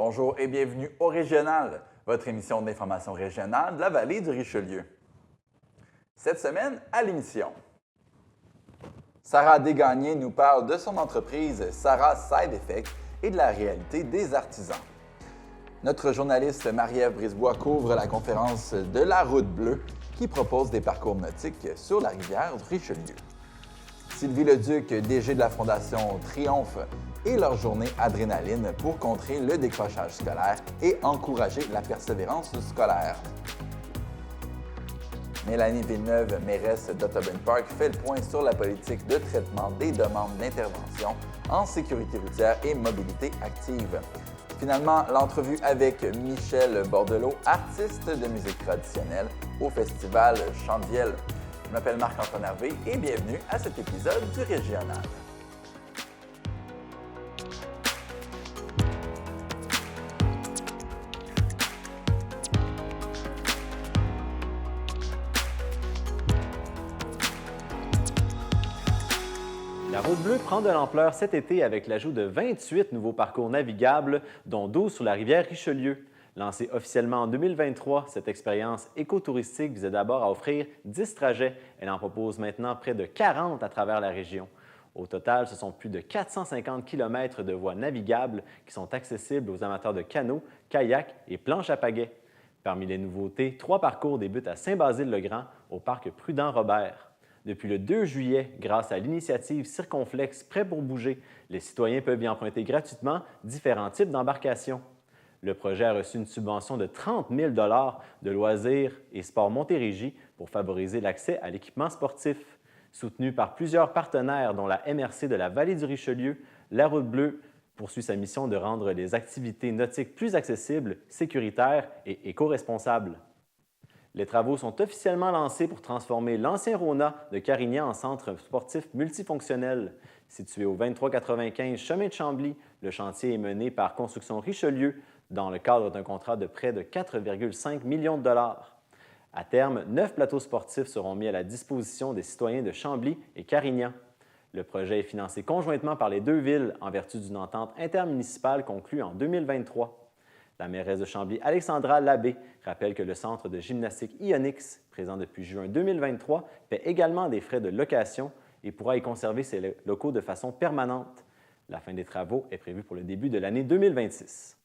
Bonjour et bienvenue au Régional, votre émission d'information régionale de la vallée du Richelieu. Cette semaine, à l'émission, Sarah Desgagnés nous parle de son entreprise Sarah Side Effect et de la réalité des artisans. Notre journaliste Marie-Ève Brisebois couvre la conférence de la Route bleue qui propose des parcours nautiques sur la rivière du Richelieu. Sylvie Leduc, DG de la Fondation Triomphe, et leur journée Adrénaline pour contrer le décrochage scolaire et encourager la persévérance scolaire. Mélanie Villeneuve, mairesse d'Audubon Park, fait le point sur la politique de traitement des demandes d'intervention en sécurité routière et mobilité active. Finalement, l'entrevue avec Michel Bordelot, artiste de musique traditionnelle au Festival Chandevielle. Je m'appelle Marc-Antoine Hervé et bienvenue à cet épisode du Régional. La Route bleue prend de l'ampleur cet été avec l'ajout de 28 nouveaux parcours navigables, dont 12 sur la rivière Richelieu. Lancée officiellement en 2023, cette expérience écotouristique visait d'abord à offrir 10 trajets. Elle en propose maintenant près de 40 à travers la région. Au total, ce sont plus de 450 km de voies navigables qui sont accessibles aux amateurs de canots, kayaks et planches à pagaie. Parmi les nouveautés, 3 parcours débutent à Saint-Basile-le-Grand, au parc Prudent-Robert. Depuis le 2 juillet, grâce à l'initiative Circonflexe Prêt pour bouger, les citoyens peuvent y emprunter gratuitement différents types d'embarcations. Le projet a reçu une subvention de 30 000 de Loisirs et Sports Montérégie pour favoriser l'accès à l'équipement sportif. Soutenu par plusieurs partenaires, dont la MRC de la Vallée du Richelieu, la Route bleue poursuit sa mission de rendre les activités nautiques plus accessibles, sécuritaires et éco-responsables. Les travaux sont officiellement lancés pour transformer l'ancien Rona de Carignan en centre sportif multifonctionnel. Situé au 2395 chemin de Chambly, le chantier est mené par Construction Richelieu dans le cadre d'un contrat de près de 4,5 millions de dollars. À terme, 9 plateaux sportifs seront mis à la disposition des citoyens de Chambly et Carignan. Le projet est financé conjointement par les deux villes en vertu d'une entente intermunicipale conclue en 2023. La mairesse de Chambly, Alexandra Labbé, rappelle que le centre de gymnastique Ionix, présent depuis juin 2023, paie également des frais de location et pourra y conserver ses locaux de façon permanente. La fin des travaux est prévue pour le début de l'année 2026.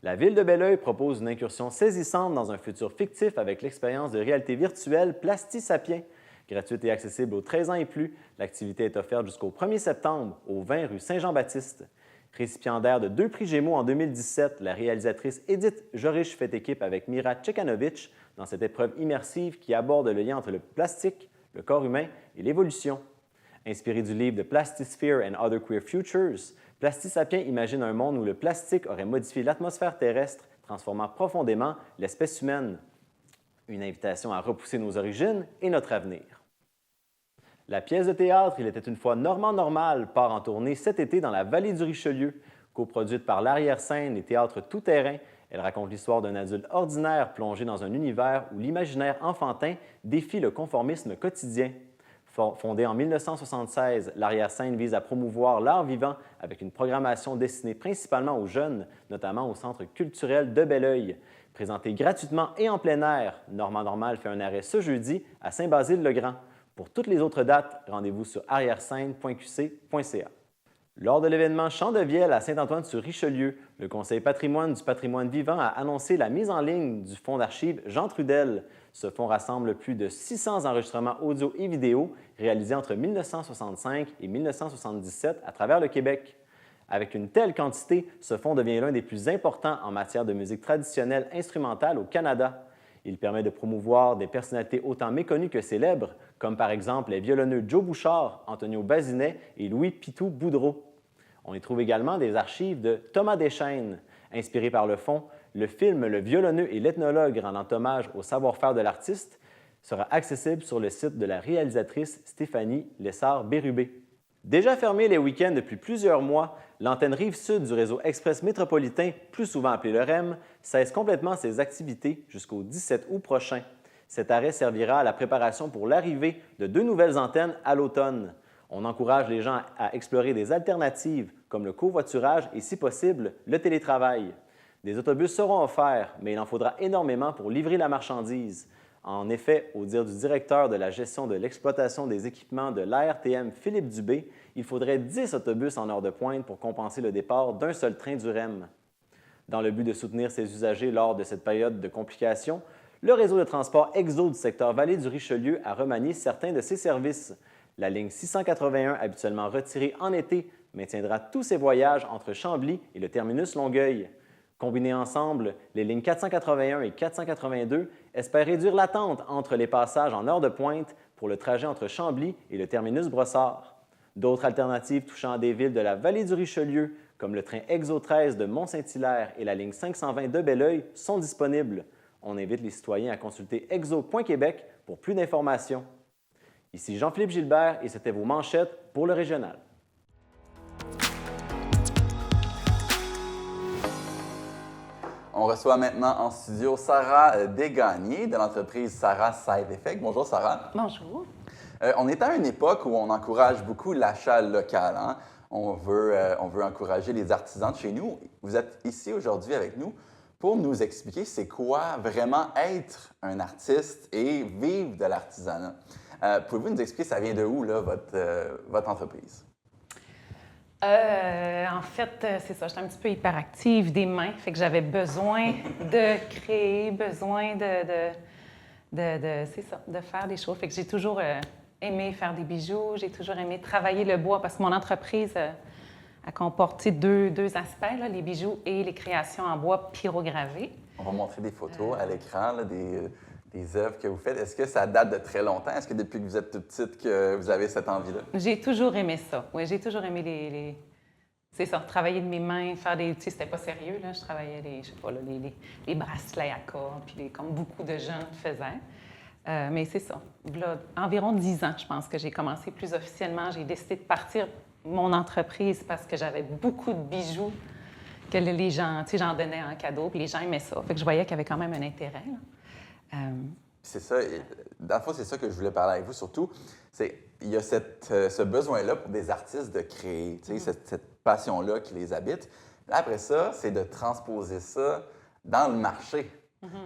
La ville de Belleuil propose une incursion saisissante dans un futur fictif avec l'expérience de réalité virtuelle Plastisapien. Gratuite et accessible aux 13 ans et plus, l'activité est offerte jusqu'au 1er septembre au 20 rue Saint-Jean-Baptiste. Récipiendaire de 2 prix Gémeaux en 2017, la réalisatrice Edith Jorich fait équipe avec Mira Cekanovic dans cette épreuve immersive qui aborde le lien entre le plastique, le corps humain et l'évolution. Inspiré du livre de Plastisphere and Other Queer Futures, Plastisapien imagine un monde où le plastique aurait modifié l'atmosphère terrestre, transformant profondément l'espèce humaine. Une invitation à repousser nos origines et notre avenir. La pièce de théâtre « Il était une fois Normand Normal » part en tournée cet été dans la vallée du Richelieu. Coproduite par l'Arrière-Scène et Théâtre Tout-Terrain, elle raconte l'histoire d'un adulte ordinaire plongé dans un univers où l'imaginaire enfantin défie le conformisme quotidien. Fondée en 1976, l'Arrière-Scène vise à promouvoir l'art vivant avec une programmation destinée principalement aux jeunes, notamment au Centre culturel de Belleuil. Présentée gratuitement et en plein air, Normand Normal fait un arrêt ce jeudi à Saint-Basile-le-Grand. Pour toutes les autres dates, rendez-vous sur arrièrescène.qc.ca. Lors de l'événement Chandevielle à Saint-Antoine-sur-Richelieu, le Conseil patrimoine du patrimoine vivant a annoncé la mise en ligne du fonds d'archives Jean Trudel. Ce fonds rassemble plus de 600 enregistrements audio et vidéo réalisés entre 1965 et 1977 à travers le Québec. Avec une telle quantité, ce fonds devient l'un des plus importants en matière de musique traditionnelle instrumentale au Canada. Il permet de promouvoir des personnalités autant méconnues que célèbres, comme par exemple les violonneux Joe Bouchard, Antonio Bazinet et Louis Pitou Boudreau. On y trouve également des archives de Thomas Deschênes. Inspiré par le fonds, le film Le violonneux et l'ethnologue rendant hommage au savoir-faire de l'artiste sera accessible sur le site de la réalisatrice Stéphanie Lessard-Bérubé. Déjà fermée les week-ends depuis plusieurs mois, l'antenne Rive-Sud du réseau express métropolitain, plus souvent appelé le REM, cesse complètement ses activités jusqu'au 17 août prochain. Cet arrêt servira à la préparation pour l'arrivée de 2 nouvelles antennes à l'automne. On encourage les gens à explorer des alternatives comme le covoiturage et, si possible, le télétravail. Des autobus seront offerts, mais il en faudra énormément pour livrer la marchandise. En effet, au dire du directeur de la gestion de l'exploitation des équipements de l'ARTM, Philippe Dubé, il faudrait 10 autobus en heure de pointe pour compenser le départ d'un seul train du REM. Dans le but de soutenir ses usagers lors de cette période de complications, le réseau de transport EXO du secteur Vallée du Richelieu a remanié certains de ses services. La ligne 681, habituellement retirée en été, maintiendra tous ses voyages entre Chambly et le terminus Longueuil. Combinées ensemble, les lignes 481 et 482 espèrent réduire l'attente entre les passages en heure de pointe pour le trajet entre Chambly et le terminus Brossard. D'autres alternatives touchant à des villes de la Vallée du Richelieu, comme le train EXO 13 de Mont-Saint-Hilaire et la ligne 520 de Belleuil, sont disponibles. On invite les citoyens à consulter exo.québec pour plus d'informations. Ici Jean-Philippe Gilbert et c'était vos manchettes pour le régional. On reçoit maintenant en studio Sarah Desgagnés de l'entreprise Sarah Side Effect. Bonjour Sarah. Bonjour. On est à une époque où on encourage beaucoup l'achat local. Hein? On veut encourager les artisans de chez nous. Vous êtes ici aujourd'hui avec nous pour nous expliquer c'est quoi vraiment être un artiste et vivre de l'artisanat. Pouvez-vous nous expliquer ça vient de où, là, votre entreprise? En fait, c'est ça, j'étais un petit peu hyperactive des mains, fait que j'avais besoin de créer, besoin c'est ça, de faire des choses. Fait que j'ai toujours aimé faire des bijoux, j'ai toujours aimé travailler le bois parce que mon entreprise a comporté deux aspects, là, les bijoux et les créations en bois pyrogravées. On va montrer des photos à l'écran, là, des œuvres que vous faites. Est-ce que ça date de très longtemps? Est-ce que depuis que vous êtes toute petite que vous avez cette envie-là? J'ai toujours aimé ça. Oui, j'ai toujours aimé c'est ça, travailler de mes mains, faire des... Tu sais, c'était pas sérieux, là. Je travaillais je sais pas, là, les bracelets à cordes, puis comme beaucoup de jeunes faisaient. Mais c'est ça. Là, environ 10 ans, je pense que j'ai commencé plus officiellement. J'ai décidé de partir mon entreprise parce que j'avais beaucoup de bijoux que les gens... Tu sais, j'en donnais en cadeau, puis les gens aimaient ça. Fait que je voyais qu'il y avait quand même un intérêt, là. C'est ça. Dans le fond, c'est ça que je voulais parler avec vous surtout. Il y a ce besoin-là pour des artistes de créer, cette passion-là qui les habite. Là, après ça, c'est de transposer ça dans le marché.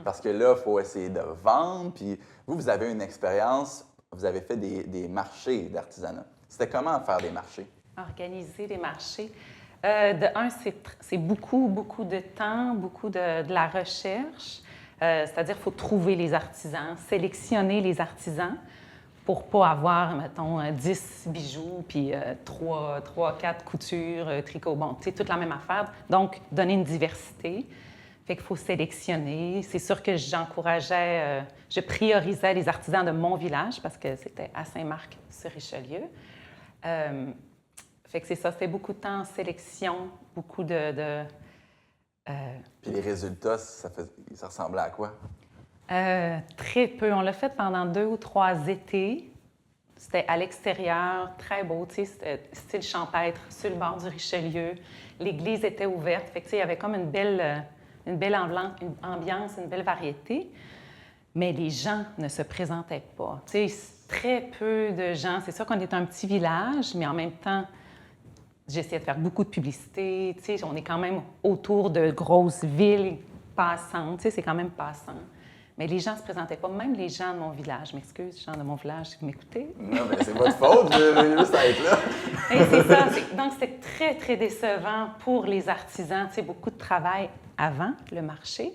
Parce que là, il faut essayer de vendre. Puis vous avez une expérience, vous avez fait des marchés d'artisanat. C'était comment faire des marchés? Organiser des marchés. De un, c'est beaucoup, beaucoup de temps, beaucoup de la recherche. C'est-à-dire qu'il faut trouver les artisans, sélectionner les artisans pour ne pas avoir, mettons, 10 bijoux, puis 4 coutures, tricot, bon, tu sais, toute la même affaire. Donc, donner une diversité. Fait qu'il faut sélectionner. C'est sûr que j'encourageais, je priorisais les artisans de mon village parce que c'était à Saint-Marc-sur-Richelieu. Fait que c'est ça, c'était beaucoup de temps en sélection, beaucoup Puis les résultats, ça ressemblait à quoi? Très peu. On l'a fait pendant 2 ou 3 étés. C'était à l'extérieur, très beau, tu sais, c'était style champêtre, sur le bord du Richelieu. L'église était ouverte, fait que, tu sais, il y avait comme une belle ambiance, une belle variété. Mais les gens ne se présentaient pas. Tu sais, très peu de gens. C'est sûr qu'on est un petit village, mais en même temps, j'essayais de faire beaucoup de publicité. Tu sais, on est quand même autour de grosses villes passantes. Tu sais, c'est quand même passant. Mais les gens ne se présentaient pas. Même les gens de mon village. Je m'excuse, gens de mon village, si vous m'écoutez. Non, mais c'est votre faute, je veux juste être là. Et c'est ça. Donc, c'était très, très décevant pour les artisans. Tu sais, beaucoup de travail avant le marché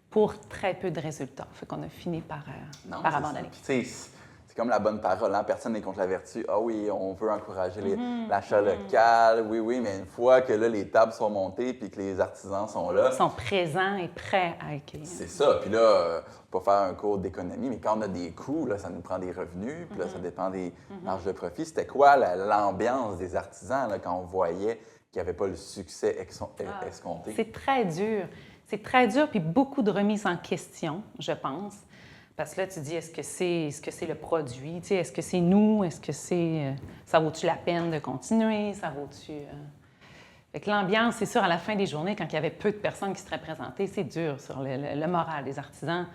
pour très peu de résultats. Fait qu'on a fini par abandonner. C'est comme la bonne parole, hein? Personne n'est contre la vertu. Ah oui, on veut encourager l'achat local, oui, mais une fois que là, les tables sont montées puis que les artisans sont là... Ils sont présents et prêts à accueillir. C'est ça. Puis là, pas faire un cours d'économie, mais quand on a des coûts, là, ça nous prend des revenus, puis là, ça dépend des marges de profit. C'était quoi l'ambiance des artisans là, quand on voyait qu'il n'y avait pas le succès escompté? C'est très dur. C'est très dur, puis beaucoup de remises en question, je pense. Parce que là, tu dis, est-ce que c'est le produit? Tu sais, est-ce que c'est nous? Est-ce que ça vaut-tu la peine de continuer? Ça vaut-tu... Fait que l'ambiance, c'est sûr, à la fin des journées, quand il y avait peu de personnes qui seraient présentées, c'est dur sur le moral des artisans.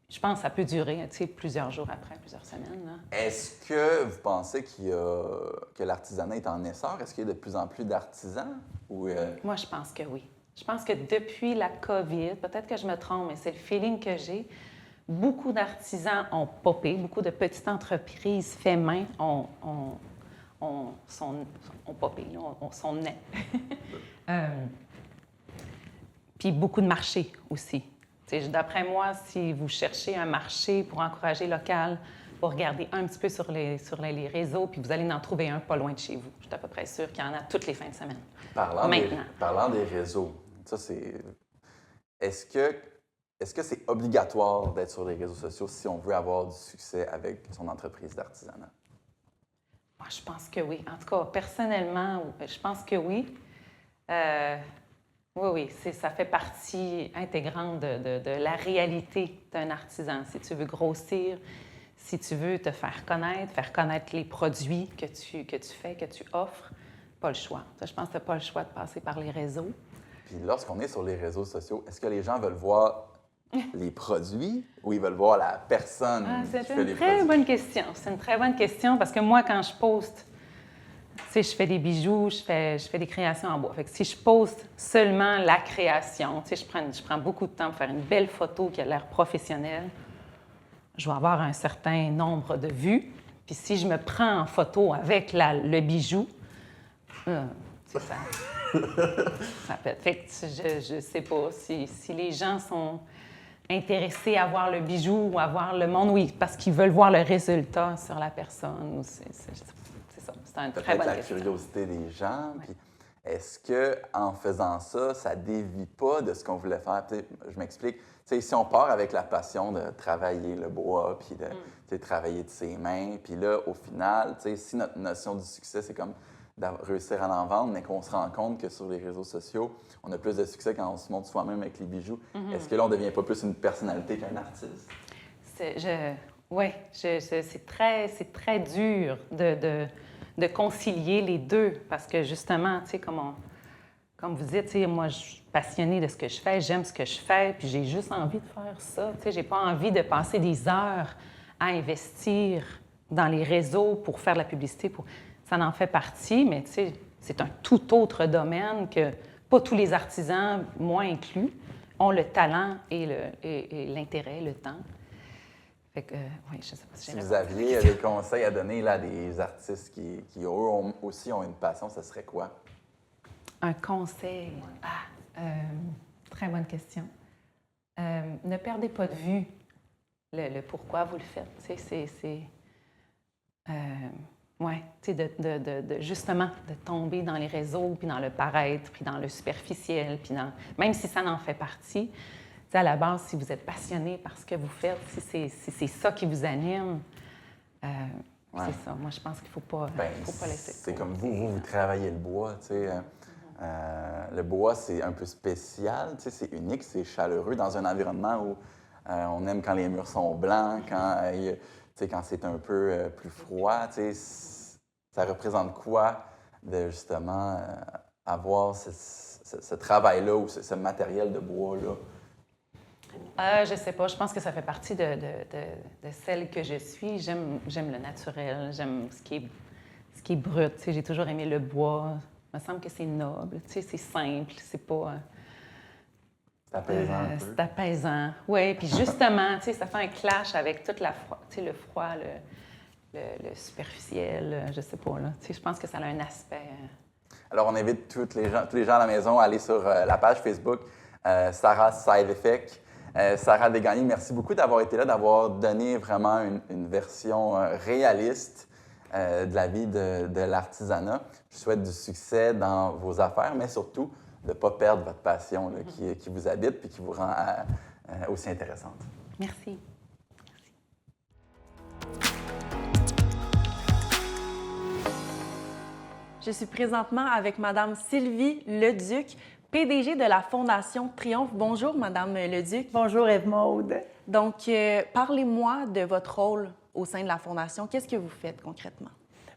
Je pense que ça peut durer, tu sais, plusieurs jours après, plusieurs semaines. Là. Est-ce que vous pensez que l'artisanat est en essor? Est-ce qu'il y a de plus en plus d'artisans? Moi, je pense que oui. Je pense que depuis la COVID, peut-être que je me trompe, mais c'est le feeling que j'ai, beaucoup d'artisans ont popé, beaucoup de petites entreprises fait main ont popé, sont nés. Puis beaucoup de marchés aussi. D'après moi, si vous cherchez un marché pour encourager local, vous regardez un petit peu sur les réseaux, puis vous allez en trouver un pas loin de chez vous. Je suis à peu près sûre qu'il y en a toutes les fins de semaine. Parlant des réseaux, ça c'est... Est-ce que c'est obligatoire d'être sur les réseaux sociaux si on veut avoir du succès avec son entreprise d'artisanat? Moi, je pense que oui. En tout cas, personnellement, je pense que oui. Oui, ça fait partie intégrante de la réalité d'un artisan. Si tu veux grossir, si tu veux te faire connaître les produits que tu fais, que tu offres, pas le choix. Ça, je pense que tu n'as pas le choix de passer par les réseaux. Puis lorsqu'on est sur les réseaux sociaux, est-ce que les gens veulent voir les produits ou ils veulent voir la personne qui fait les produits? C'est une très bonne question. C'est une très bonne question parce que moi, quand je poste, tu sais, je fais des bijoux, je fais des créations en bois. Fait que si je poste seulement la création, tu sais, je prends beaucoup de temps pour faire une belle photo qui a l'air professionnelle, je vais avoir un certain nombre de vues. Puis si je me prends en photo avec le bijou, c'est ça. Ça pète. Fait que je sais pas si les gens sont intéressés à voir le bijou ou à voir le monde, oui, parce qu'ils veulent voir le résultat sur la personne. C'est ça. C'est une très bonne question. La curiosité des gens. Puis est-ce qu'en faisant ça, ça dévie pas de ce qu'on voulait faire? Je m'explique. Si on part avec la passion de travailler le bois, puis de travailler de ses mains, puis là, au final, si notre notion du succès, c'est comme de réussir à l'en vendre, mais qu'on se rend compte que sur les réseaux sociaux, on a plus de succès quand on se montre soi-même avec les bijoux. Est-ce que là, on ne devient pas plus une personnalité qu'un artiste? Oui, c'est très dur de concilier les deux parce que justement, tu sais, comme vous dites, moi, je suis passionnée de ce que je fais, j'aime ce que je fais, puis j'ai juste envie de faire ça. Tu sais, j'ai pas envie de passer des heures à investir dans les réseaux pour faire de la publicité. Ça en fait partie, mais tu sais, c'est un tout autre domaine que pas tous les artisans, moi inclus, ont le talent et l'intérêt, le temps. Fait que, oui, je sais pas si vous aviez des conseils à donner là, à des artistes qui eux aussi ont une passion, ce serait quoi? Un conseil? Très bonne question. Ne perdez pas de vue le pourquoi vous le faites. Oui, tu sais, justement, de tomber dans les réseaux, puis dans le paraître, puis dans le superficiel, puis même si ça en fait partie, tu sais, à la base, si vous êtes passionné par ce que vous faites, si c'est ça qui vous anime, c'est ça. Moi, je pense qu'il ne faut pas laisser. C'est comme vous travaillez le bois, tu sais. Le bois, c'est un peu spécial, tu sais, c'est unique, c'est chaleureux dans un environnement où on aime quand les murs sont blancs, quand c'est un peu plus froid, tu sais, ça représente quoi de justement avoir ce travail-là ou ce matériel de bois-là? Je sais pas. Je pense que ça fait partie de celle que je suis. J'aime le naturel. J'aime ce qui est brut. Tu sais, j'ai toujours aimé le bois. Il me semble que c'est noble. Tu sais, c'est simple. C'est pas... c'est apaisant un peu. C'est apaisant. Oui. Puis justement, tu sais, ça fait un clash avec toute la froid. Tu sais, le froid, le superficiel. Je sais pas, là. Tu sais, je pense que ça a un aspect... Alors, on invite tous les gens à la maison à aller sur la page Facebook Sarah Side Effect. Sarah Desgagnés, merci beaucoup d'avoir été là, d'avoir donné vraiment une version réaliste de la vie de l'artisanat. Je souhaite du succès dans vos affaires, mais surtout de ne pas perdre votre passion là, qui vous habite et qui vous rend aussi intéressante. Merci. Je suis présentement avec Mme Sylvie Leduc, PDG de la Fondation Triomphe. Bonjour, Mme Leduc. Bonjour, Ève-Maude. Donc, parlez-moi de votre rôle au sein de la Fondation. Qu'est-ce que vous faites concrètement?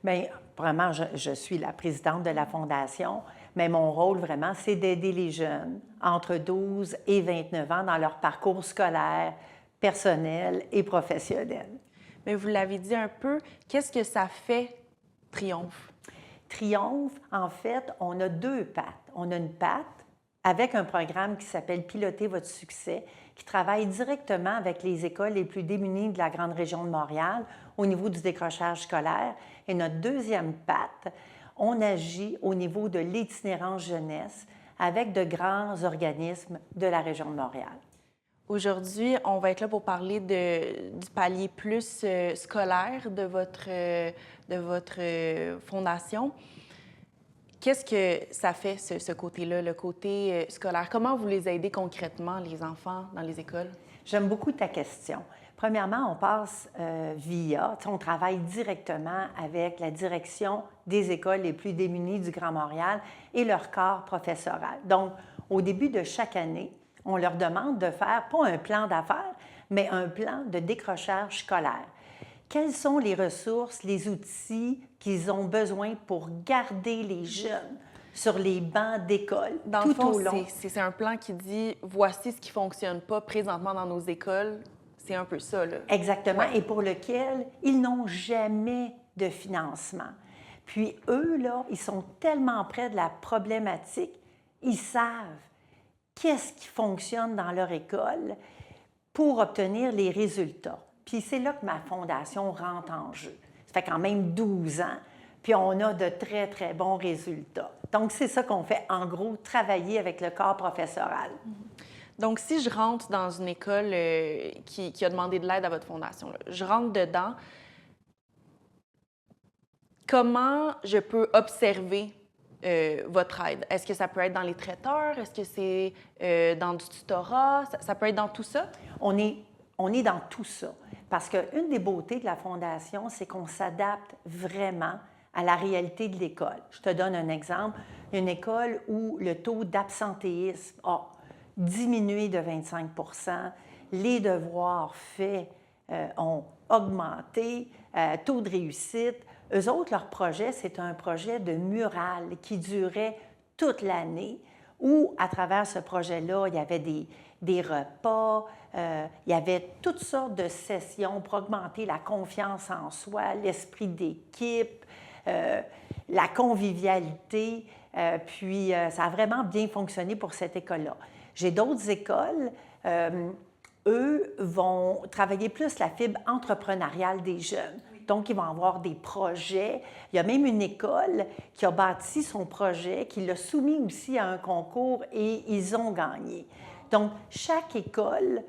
Bien, vraiment, je suis la présidente de la Fondation, mais mon rôle, vraiment, c'est d'aider les jeunes entre 12 et 29 ans dans leur parcours scolaire, personnel et professionnel. Mais vous l'avez dit un peu, qu'est-ce que ça fait, Triomphe? Triomphe, en fait, on a deux pattes. On a une patte avec un programme qui s'appelle Piloter votre succès, qui travaille directement avec les écoles les plus démunies de la grande région de Montréal au niveau du décrochage scolaire. Et notre deuxième patte, on agit au niveau de l'itinérance jeunesse avec de grands organismes de la région de Montréal. Aujourd'hui, on va être là pour parler du palier plus scolaire de votre fondation. Qu'est-ce que ça fait, ce côté-là, le côté scolaire? Comment vous les aidez concrètement, les enfants, dans les écoles? J'aime beaucoup ta question. Premièrement, on passe on travaille directement avec la direction des écoles les plus démunies du Grand Montréal et leur corps professoral. Donc, au début de chaque année, on leur demande de faire, pas un plan d'affaires, mais un plan de décrochage scolaire. Quelles sont les ressources, les outils qu'ils ont besoin pour garder les jeunes sur les bancs d'école Dans le fond, au long? C'est un plan qui dit « Voici ce qui ne fonctionne pas présentement dans nos écoles ». C'est un peu ça, là. Exactement, Ouais. et pour lequel ils n'ont jamais de financement. Puis eux, là, ils sont tellement près de la problématique, ils savent qu'est-ce qui fonctionne dans leur école pour obtenir les résultats. Puis c'est là que ma fondation rentre en jeu. Ça fait quand même 12 ans, puis on a de très, très bons résultats. Donc, c'est ça qu'on fait, en gros, travailler avec le corps professoral. Donc, si je rentre dans une école qui a demandé de l'aide à votre fondation, là, je rentre dedans, comment je peux observer votre aide? Est-ce que ça peut être dans les traiteurs? Est-ce que c'est dans du tutorat? Ça peut être dans tout ça? On est dans tout ça. Parce qu'une des beautés de la Fondation, c'est qu'on s'adapte vraiment à la réalité de l'école. Je te donne un exemple. Une école où le taux d'absentéisme a diminué de 25 %, les devoirs faits ont augmenté, taux de réussite. Eux autres, leur projet, c'est un projet de mural qui durait toute l'année, où, à travers ce projet-là, il y avait des repas, il y avait toutes sortes de sessions pour augmenter la confiance en soi, l'esprit d'équipe, la convivialité. Puis, ça a vraiment bien fonctionné pour cette école-là. J'ai d'autres écoles, eux vont travailler plus la fibre entrepreneuriale des jeunes. Donc, ils vont avoir des projets. Il y a même une école qui a bâti son projet, qui l'a soumis aussi à un concours et ils ont gagné. Donc, chaque école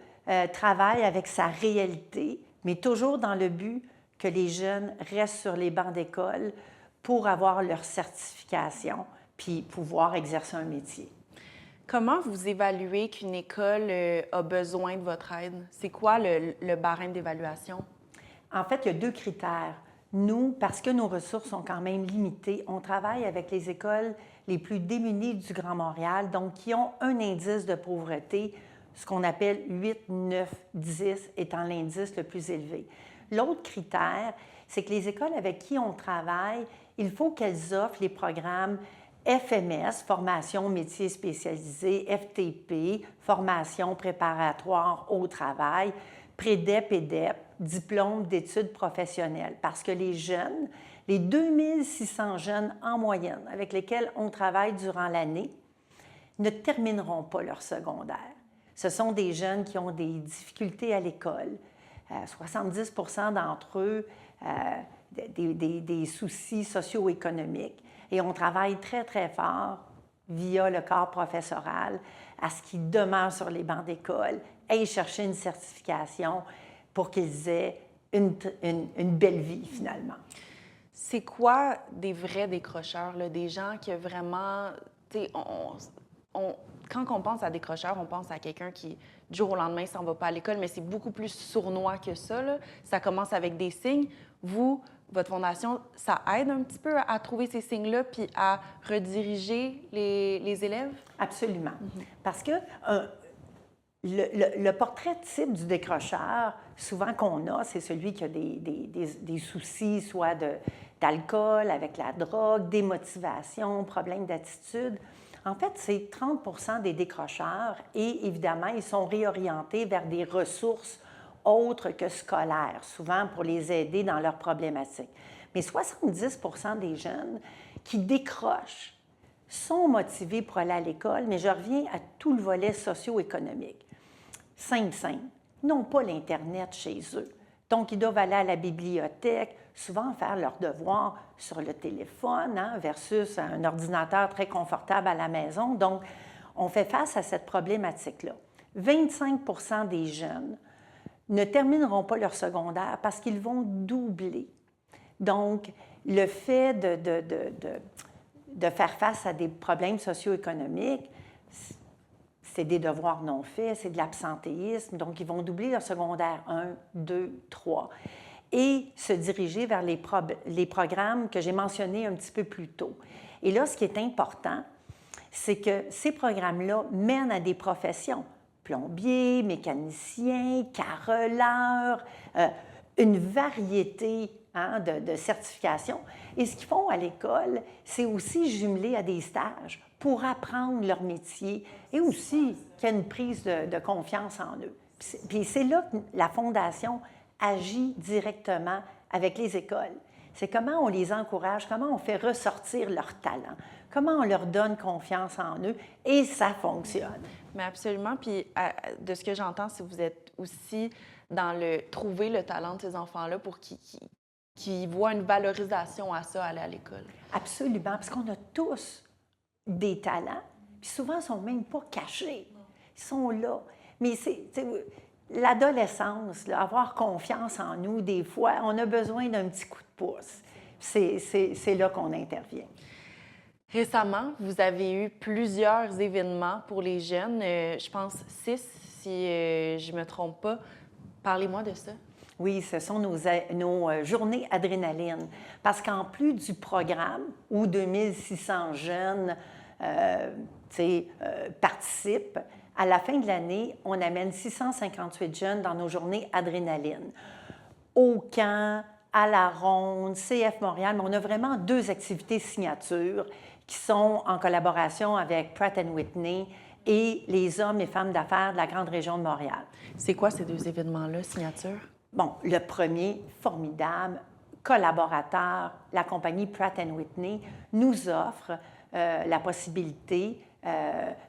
travaille avec sa réalité, mais toujours dans le but que les jeunes restent sur les bancs d'école pour avoir leur certification puis pouvoir exercer un métier. Comment vous évaluez qu'une école a besoin de votre aide? C'est quoi le barème d'évaluation? En fait, il y a 2 critères. Nous, parce que nos ressources sont quand même limitées, on travaille avec les écoles les plus démunies du Grand Montréal, donc qui ont un indice de pauvreté, ce qu'on appelle 8, 9, 10 étant l'indice le plus élevé. L'autre critère, c'est que les écoles avec qui on travaille, il faut qu'elles offrent les programmes FMS, formation métiers spécialisés, FTP, formation préparatoire au travail, Prédep et DEP, diplôme d'études professionnelles. Parce que les jeunes, les 2600 jeunes en moyenne avec lesquels on travaille durant l'année, ne termineront pas leur secondaire. Ce sont des jeunes qui ont des difficultés à l'école. 70 % d'entre eux, des soucis socio-économiques. Et on travaille très, très fort via le corps professoral à ce qu'ils demeurent sur les bancs d'école, aillent chercher une certification pour qu'ils aient une belle vie, finalement. C'est quoi des vrais décrocheurs, là, des gens qui vraiment... Quand on pense à décrocheur, on pense à quelqu'un qui, du jour au lendemain, s'en va pas à l'école, mais c'est beaucoup plus sournois que ça, là. Ça commence avec des signes. Vous, votre fondation, ça aide un petit peu à trouver ces signes-là puis à rediriger les élèves? Absolument. Parce que le portrait type du décrocheur, souvent qu'on a, c'est celui qui a des soucis, soit d'alcool, avec la drogue, démotivation, problèmes d'attitude. En fait, c'est 30 % des décrocheurs et évidemment, ils sont réorientés vers des ressources autres que scolaires, souvent pour les aider dans leurs problématiques. Mais 70 % des jeunes qui décrochent sont motivés pour aller à l'école, mais je reviens à tout le volet socio-économique. Simple. Ils n'ont pas l'Internet chez eux. Donc, ils doivent aller à la bibliothèque, souvent faire leurs devoirs sur le téléphone, versus un ordinateur très confortable à la maison. Donc, on fait face à cette problématique-là. 25 des jeunes ne termineront pas leur secondaire parce qu'ils vont doubler. Donc, le fait de faire face à des problèmes socio-économiques, c'est des devoirs non faits, c'est de l'absentéisme. Donc, ils vont doubler leur secondaire 1, 2, 3 et se diriger vers les programmes que j'ai mentionnés un petit peu plus tôt. Et là, ce qui est important, c'est que ces programmes-là mènent à des professions. Plombier, mécanicien, carreleur, une variété de certifications. Et ce qu'ils font à l'école, c'est aussi jumeler à des stages pour apprendre leur métier et aussi qu'il y ait une prise de confiance en eux. Puis c'est là que la Fondation agit directement avec les écoles. C'est comment on les encourage, comment on fait ressortir leur talent, comment on leur donne confiance en eux, et ça fonctionne. Mais absolument. Puis de ce que j'entends, c'est que vous êtes aussi dans le trouver le talent de ces enfants-là pour qu'ils voient une valorisation à ça, aller à l'école. Absolument, parce qu'on a tous des talents, puis souvent, ils ne sont même pas cachés. Ils sont là. Mais l'adolescence, là, avoir confiance en nous, des fois, on a besoin d'un petit coup de pouce. C'est là qu'on intervient. Récemment, vous avez eu plusieurs événements pour les jeunes, je pense 6, si je ne me trompe pas. Parlez-moi de ça. Oui, ce sont nos journées adrénaline. Parce qu'en plus du programme où 2600 jeunes participent, à la fin de l'année, on amène 658 jeunes dans nos journées adrénaline. Au camp, à la ronde, CF Montréal, mais on a vraiment 2 activités signature qui sont en collaboration avec Pratt & Whitney et les hommes et femmes d'affaires de la grande région de Montréal. C'est quoi ces 2 événements-là, signature? Bon, le premier, formidable, collaborateur, la compagnie Pratt & Whitney nous offre la possibilité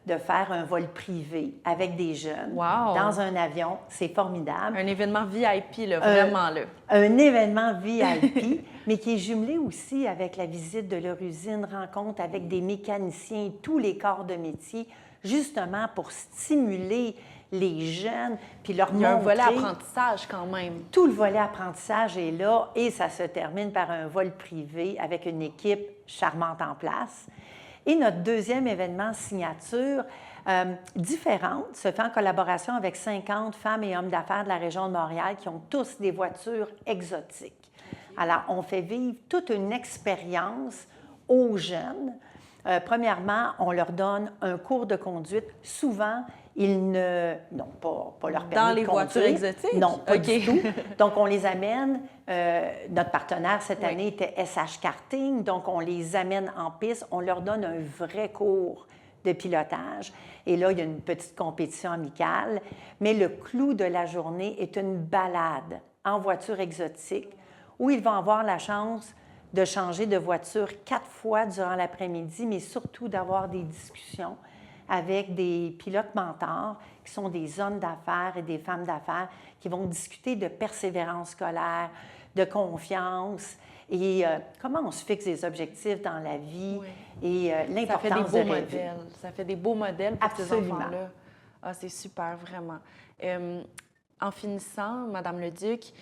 de faire un vol privé avec des jeunes dans un avion. C'est formidable. Un événement VIP, là, vraiment là. Un événement VIP, mais qui est jumelé aussi avec la visite de leur usine, rencontre avec des mécaniciens, tous les corps de métier, justement pour stimuler les jeunes, puis leur montrer... Il y a un volet apprentissage quand même. Tout le volet apprentissage est là et ça se termine par un vol privé avec une équipe charmante en place. Et notre deuxième événement signature, différente, se fait en collaboration avec 50 femmes et hommes d'affaires de la région de Montréal qui ont tous des voitures exotiques. Alors, on fait vivre toute une expérience aux jeunes. Premièrement, on leur donne un cours de conduite. Souvent, ils n'ont pas leur permis dans les de conduire. Voitures exotiques? Non, pas du tout. Donc, on les amène. Notre partenaire cette année était SH Karting. Donc, on les amène en piste. On leur donne un vrai cours de pilotage. Et là, il y a une petite compétition amicale. Mais le clou de la journée est une balade en voiture exotique où ils vont avoir la chance de changer de voiture 4 fois durant l'après-midi, mais surtout d'avoir des discussions avec des pilotes mentors qui sont des hommes d'affaires et des femmes d'affaires qui vont discuter de persévérance scolaire, de confiance et comment on se fixe des objectifs dans la vie et l'importance de rêver. Ça fait des beaux modèles pour Absolument. ces enfants-là. Ah, c'est super, vraiment. En finissant, Madame Leduc,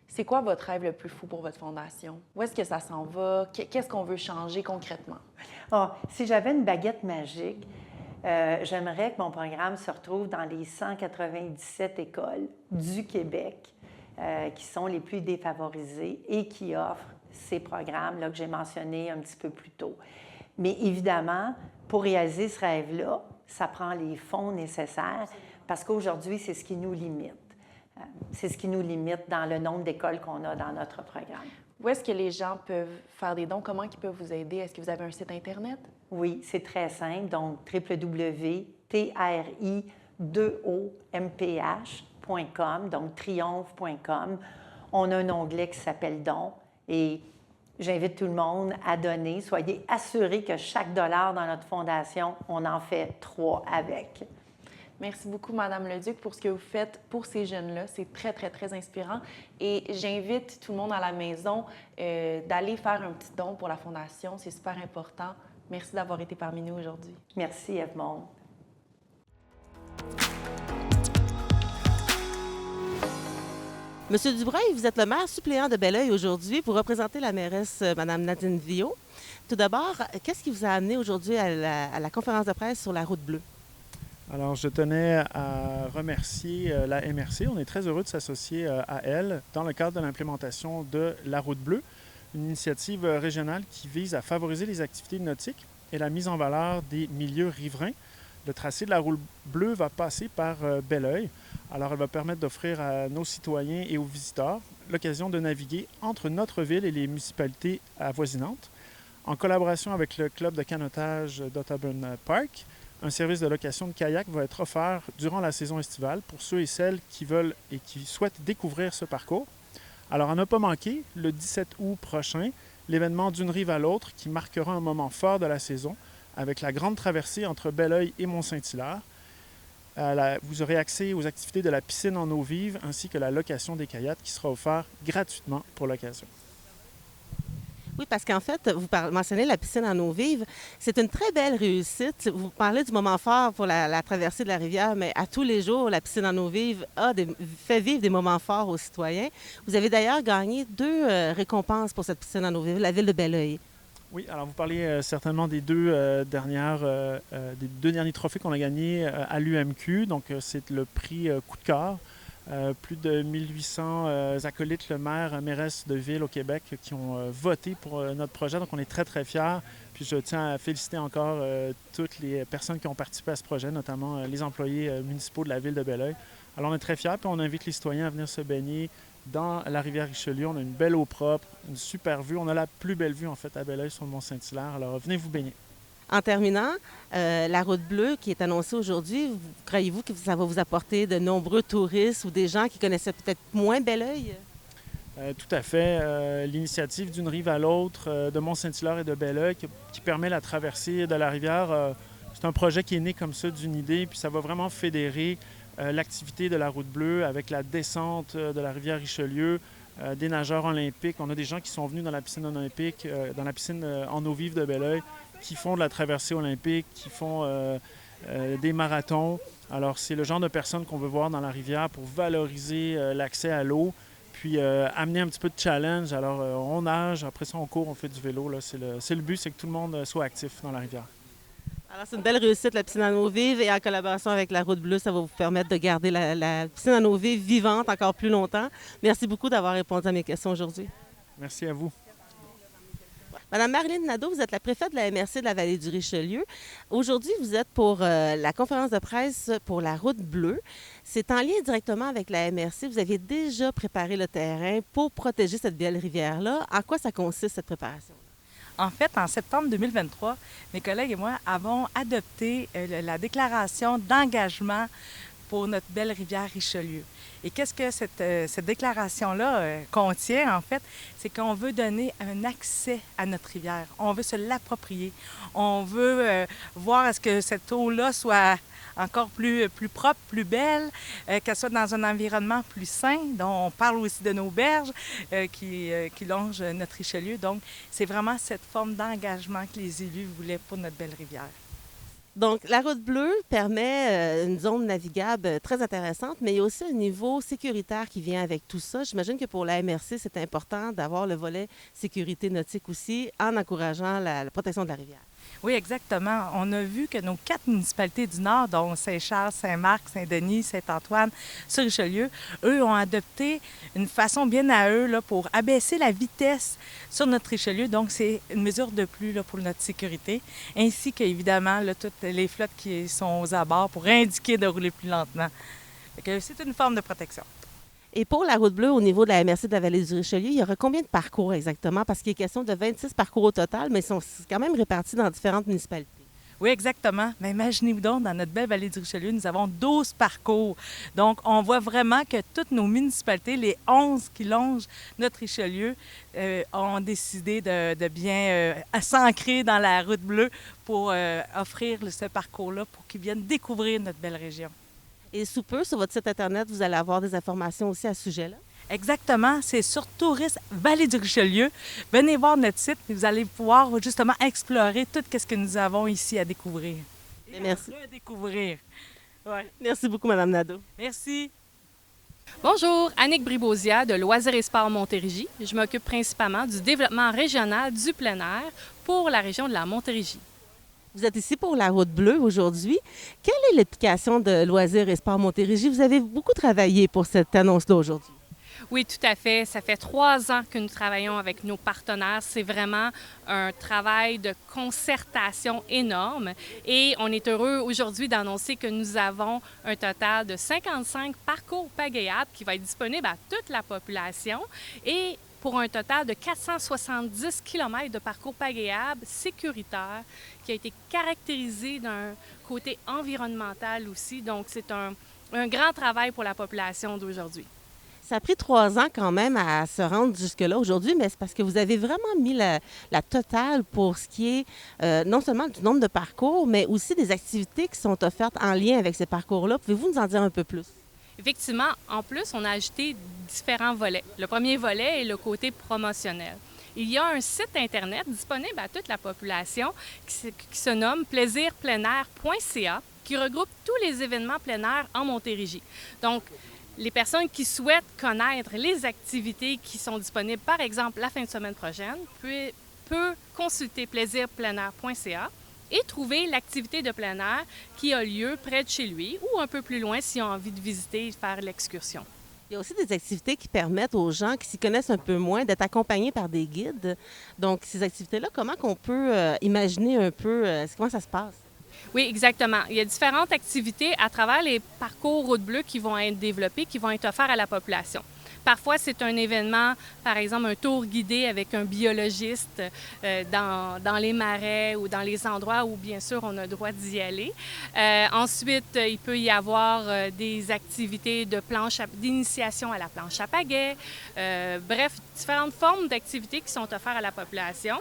c'est quoi votre rêve le plus fou pour votre fondation? Où est-ce que ça s'en va? Qu'est-ce qu'on veut changer concrètement? Si j'avais une baguette magique, j'aimerais que mon programme se retrouve dans les 197 écoles du Québec qui sont les plus défavorisées et qui offrent ces programmes-là que j'ai mentionnés un petit peu plus tôt. Mais évidemment, pour réaliser ce rêve-là, ça prend les fonds nécessaires parce qu'aujourd'hui, c'est ce qui nous limite. C'est ce qui nous limite dans le nombre d'écoles qu'on a dans notre programme. Où est-ce que les gens peuvent faire des dons? Comment ils peuvent vous aider? Est-ce que vous avez un site Internet? Oui, c'est très simple. Donc, www.tri2omph.com, donc triomphe.com. On a un onglet qui s'appelle Dons et J'invite tout le monde à donner. Soyez assurés que chaque dollar dans notre fondation, on en fait 3 avec. Merci beaucoup, Madame Leduc, pour ce que vous faites pour ces jeunes-là. C'est très, très, très inspirant. Et j'invite tout le monde à la maison d'aller faire un petit don pour la Fondation. C'est super important. Merci d'avoir été parmi nous aujourd'hui. Merci, Eve-Monde. Monsieur Dubreuil, vous êtes le maire suppléant de Belleuil aujourd'hui. Vous représentez la mairesse, Mme Nadine Viault. Tout d'abord, qu'est-ce qui vous a amené aujourd'hui à la conférence de presse sur la route bleue? Alors, je tenais à remercier la MRC. On est très heureux de s'associer à elle dans le cadre de l'implémentation de la route bleue, une initiative régionale qui vise à favoriser les activités nautiques et la mise en valeur des milieux riverains. Le tracé de la route bleue va passer par Belleuil. Alors, elle va permettre d'offrir à nos citoyens et aux visiteurs l'occasion de naviguer entre notre ville et les municipalités avoisinantes. En collaboration avec le club de canotage d'Otterburn Park, un service de location de kayak va être offert durant la saison estivale pour ceux et celles qui veulent et qui souhaitent découvrir ce parcours. Alors, à ne pas manquer, le 17 août prochain, l'événement d'une rive à l'autre qui marquera un moment fort de la saison avec la grande traversée entre Belleuil et Mont-Saint-Hilaire. Vous aurez accès aux activités de la piscine en eau vive ainsi que la location des kayaks qui sera offerte gratuitement pour l'occasion. Oui, parce qu'en fait, vous mentionnez la piscine en eau vive. C'est une très belle réussite. Vous parlez du moment fort pour la traversée de la rivière, mais à tous les jours, la piscine en eau vive fait vivre des moments forts aux citoyens. Vous avez d'ailleurs gagné 2 récompenses pour cette piscine en eau vive, la ville de Belleuil. Oui, alors vous parlez certainement des deux derniers trophées qu'on a gagnés à l'UMQ. Donc, c'est le prix Coup de cœur. Plus de 1800 acolytes, le maire, mairesse de ville au Québec qui ont voté pour notre projet. Donc, on est très, très fiers. Puis, je tiens à féliciter encore toutes les personnes qui ont participé à ce projet, notamment les employés municipaux de la ville de Belleuil. Alors, on est très fiers, puis on invite les citoyens à venir se baigner dans la rivière Richelieu. On a une belle eau propre, une super vue. On a la plus belle vue, en fait, à Belleuil sur le Mont-Saint-Hilaire. Alors, venez vous baigner. En terminant, la route bleue qui est annoncée aujourd'hui, croyez-vous que ça va vous apporter de nombreux touristes ou des gens qui connaissaient peut-être moins Belleuil? Tout à fait. L'initiative d'une rive à l'autre de Mont-Saint-Hilaire et de Belleuil qui permet la traversée de la rivière, c'est un projet qui est né comme ça d'une idée, puis ça va vraiment fédérer l'activité de la route bleue avec la descente de la rivière Richelieu, des nageurs olympiques. On a des gens qui sont venus dans la piscine olympique, dans la piscine en eau vive de Belleuil, qui font de la traversée olympique, qui font des marathons. Alors, c'est le genre de personnes qu'on veut voir dans la rivière pour valoriser l'accès à l'eau, puis amener un petit peu de challenge. Alors, on nage, après ça, on court, on fait du vélo. Là. C'est le but, c'est que tout le monde soit actif dans la rivière. Alors, c'est une belle réussite, la piscine en eau vive, et en collaboration avec la route bleue, ça va vous permettre de garder la piscine en eau vive vivante encore plus longtemps. Merci beaucoup d'avoir répondu à mes questions aujourd'hui. Merci à vous. Madame Marilyn Nadeau, vous êtes la préfète de la MRC de la Vallée du Richelieu. Aujourd'hui, vous êtes pour la conférence de presse pour la route bleue. C'est en lien directement avec la MRC. Vous aviez déjà préparé le terrain pour protéger cette belle rivière-là. En quoi ça consiste, cette préparation? En fait, en septembre 2023, mes collègues et moi avons adopté la déclaration d'engagement pour notre belle rivière Richelieu. Et qu'est-ce que cette déclaration-là contient, en fait? C'est qu'on veut donner un accès à notre rivière. On veut se l'approprier. On veut voir à ce que cette eau-là soit encore plus propre, plus belle, qu'elle soit dans un environnement plus sain. Donc, on parle aussi de nos berges qui longent notre Richelieu. Donc, c'est vraiment cette forme d'engagement que les élus voulaient pour notre belle rivière. Donc, la route bleue permet une zone navigable très intéressante, mais il y a aussi un niveau sécuritaire qui vient avec tout ça. J'imagine que pour la MRC, c'est important d'avoir le volet sécurité nautique aussi en encourageant la protection de la rivière. Oui, exactement. On a vu que nos 4 municipalités du Nord, dont Saint-Charles, Saint-Marc, Saint-Denis, Saint-Antoine, sur Richelieu, eux ont adopté une façon bien à eux là, pour abaisser la vitesse sur notre Richelieu. Donc, c'est une mesure de plus là, pour notre sécurité, ainsi qu'évidemment là, toutes les flottes qui sont aux abords pour indiquer de rouler plus lentement. C'est une forme de protection. Et pour la route bleue, au niveau de la MRC de la Vallée du Richelieu, il y aura combien de parcours exactement? Parce qu'il est question de 26 parcours au total, mais ils sont quand même répartis dans différentes municipalités. Oui, exactement. Mais imaginez-vous donc, dans notre belle vallée du Richelieu, nous avons 12 parcours. Donc, on voit vraiment que toutes nos municipalités, les 11 qui longent notre Richelieu, ont décidé de bien s'ancrer dans la route bleue pour offrir ce parcours-là pour qu'ils viennent découvrir notre belle région. Et sous peu, sur votre site Internet, vous allez avoir des informations aussi à ce sujet-là. Exactement, c'est sur Tourisme Vallée du Richelieu. Venez voir notre site et vous allez pouvoir justement explorer tout ce que nous avons ici à découvrir. Et merci. À redécouvrir. Ouais. Merci beaucoup, Mme Nadeau. Merci. Bonjour, Annick Bribausia de Loisirs et Sports Montérégie. Je m'occupe principalement du développement régional du plein air pour la région de la Montérégie. Vous êtes ici pour la Route bleue aujourd'hui. Quelle est l'application de Loisirs et Sports Montérégie? Vous avez beaucoup travaillé pour cette annonce-là aujourd'hui. Oui, tout à fait. Ça fait 3 ans que nous travaillons avec nos partenaires. C'est vraiment un travail de concertation énorme et on est heureux aujourd'hui d'annoncer que nous avons un total de 55 parcours pagayables qui va être disponible à toute la population et pour un total de 470 km de parcours pagayables sécuritaires qui a été caractérisé d'un côté environnemental aussi. Donc, c'est un grand travail pour la population d'aujourd'hui. Ça a pris 3 ans quand même à se rendre jusque-là aujourd'hui, mais c'est parce que vous avez vraiment mis la totale pour ce qui est non seulement du nombre de parcours, mais aussi des activités qui sont offertes en lien avec ces parcours-là. Pouvez-vous nous en dire un peu plus? Effectivement, en plus, on a ajouté différents volets. Le premier volet est le côté promotionnel. Il y a un site Internet disponible à toute la population qui se nomme plaisirpleinair.ca qui regroupe tous les événements plein air en Montérégie. Donc, les personnes qui souhaitent connaître les activités qui sont disponibles, par exemple, la fin de semaine prochaine, peut consulter plaisirpleinair.ca et trouver l'activité de plein air qui a lieu près de chez lui ou un peu plus loin s'ils ont envie de visiter et de faire l'excursion. Il y a aussi des activités qui permettent aux gens qui s'y connaissent un peu moins d'être accompagnés par des guides. Donc, ces activités-là, comment qu'on peut imaginer un peu comment ça se passe? Oui, exactement. Il y a différentes activités à travers les parcours Route bleue qui vont être développés, qui vont être offerts à la population. Parfois, c'est un événement, par exemple, un tour guidé avec un biologiste dans les marais ou dans les endroits où, bien sûr, on a le droit d'y aller. Ensuite, il peut y avoir des activités d'initiation à la planche à pagaie. Bref, différentes formes d'activités qui sont offertes à la population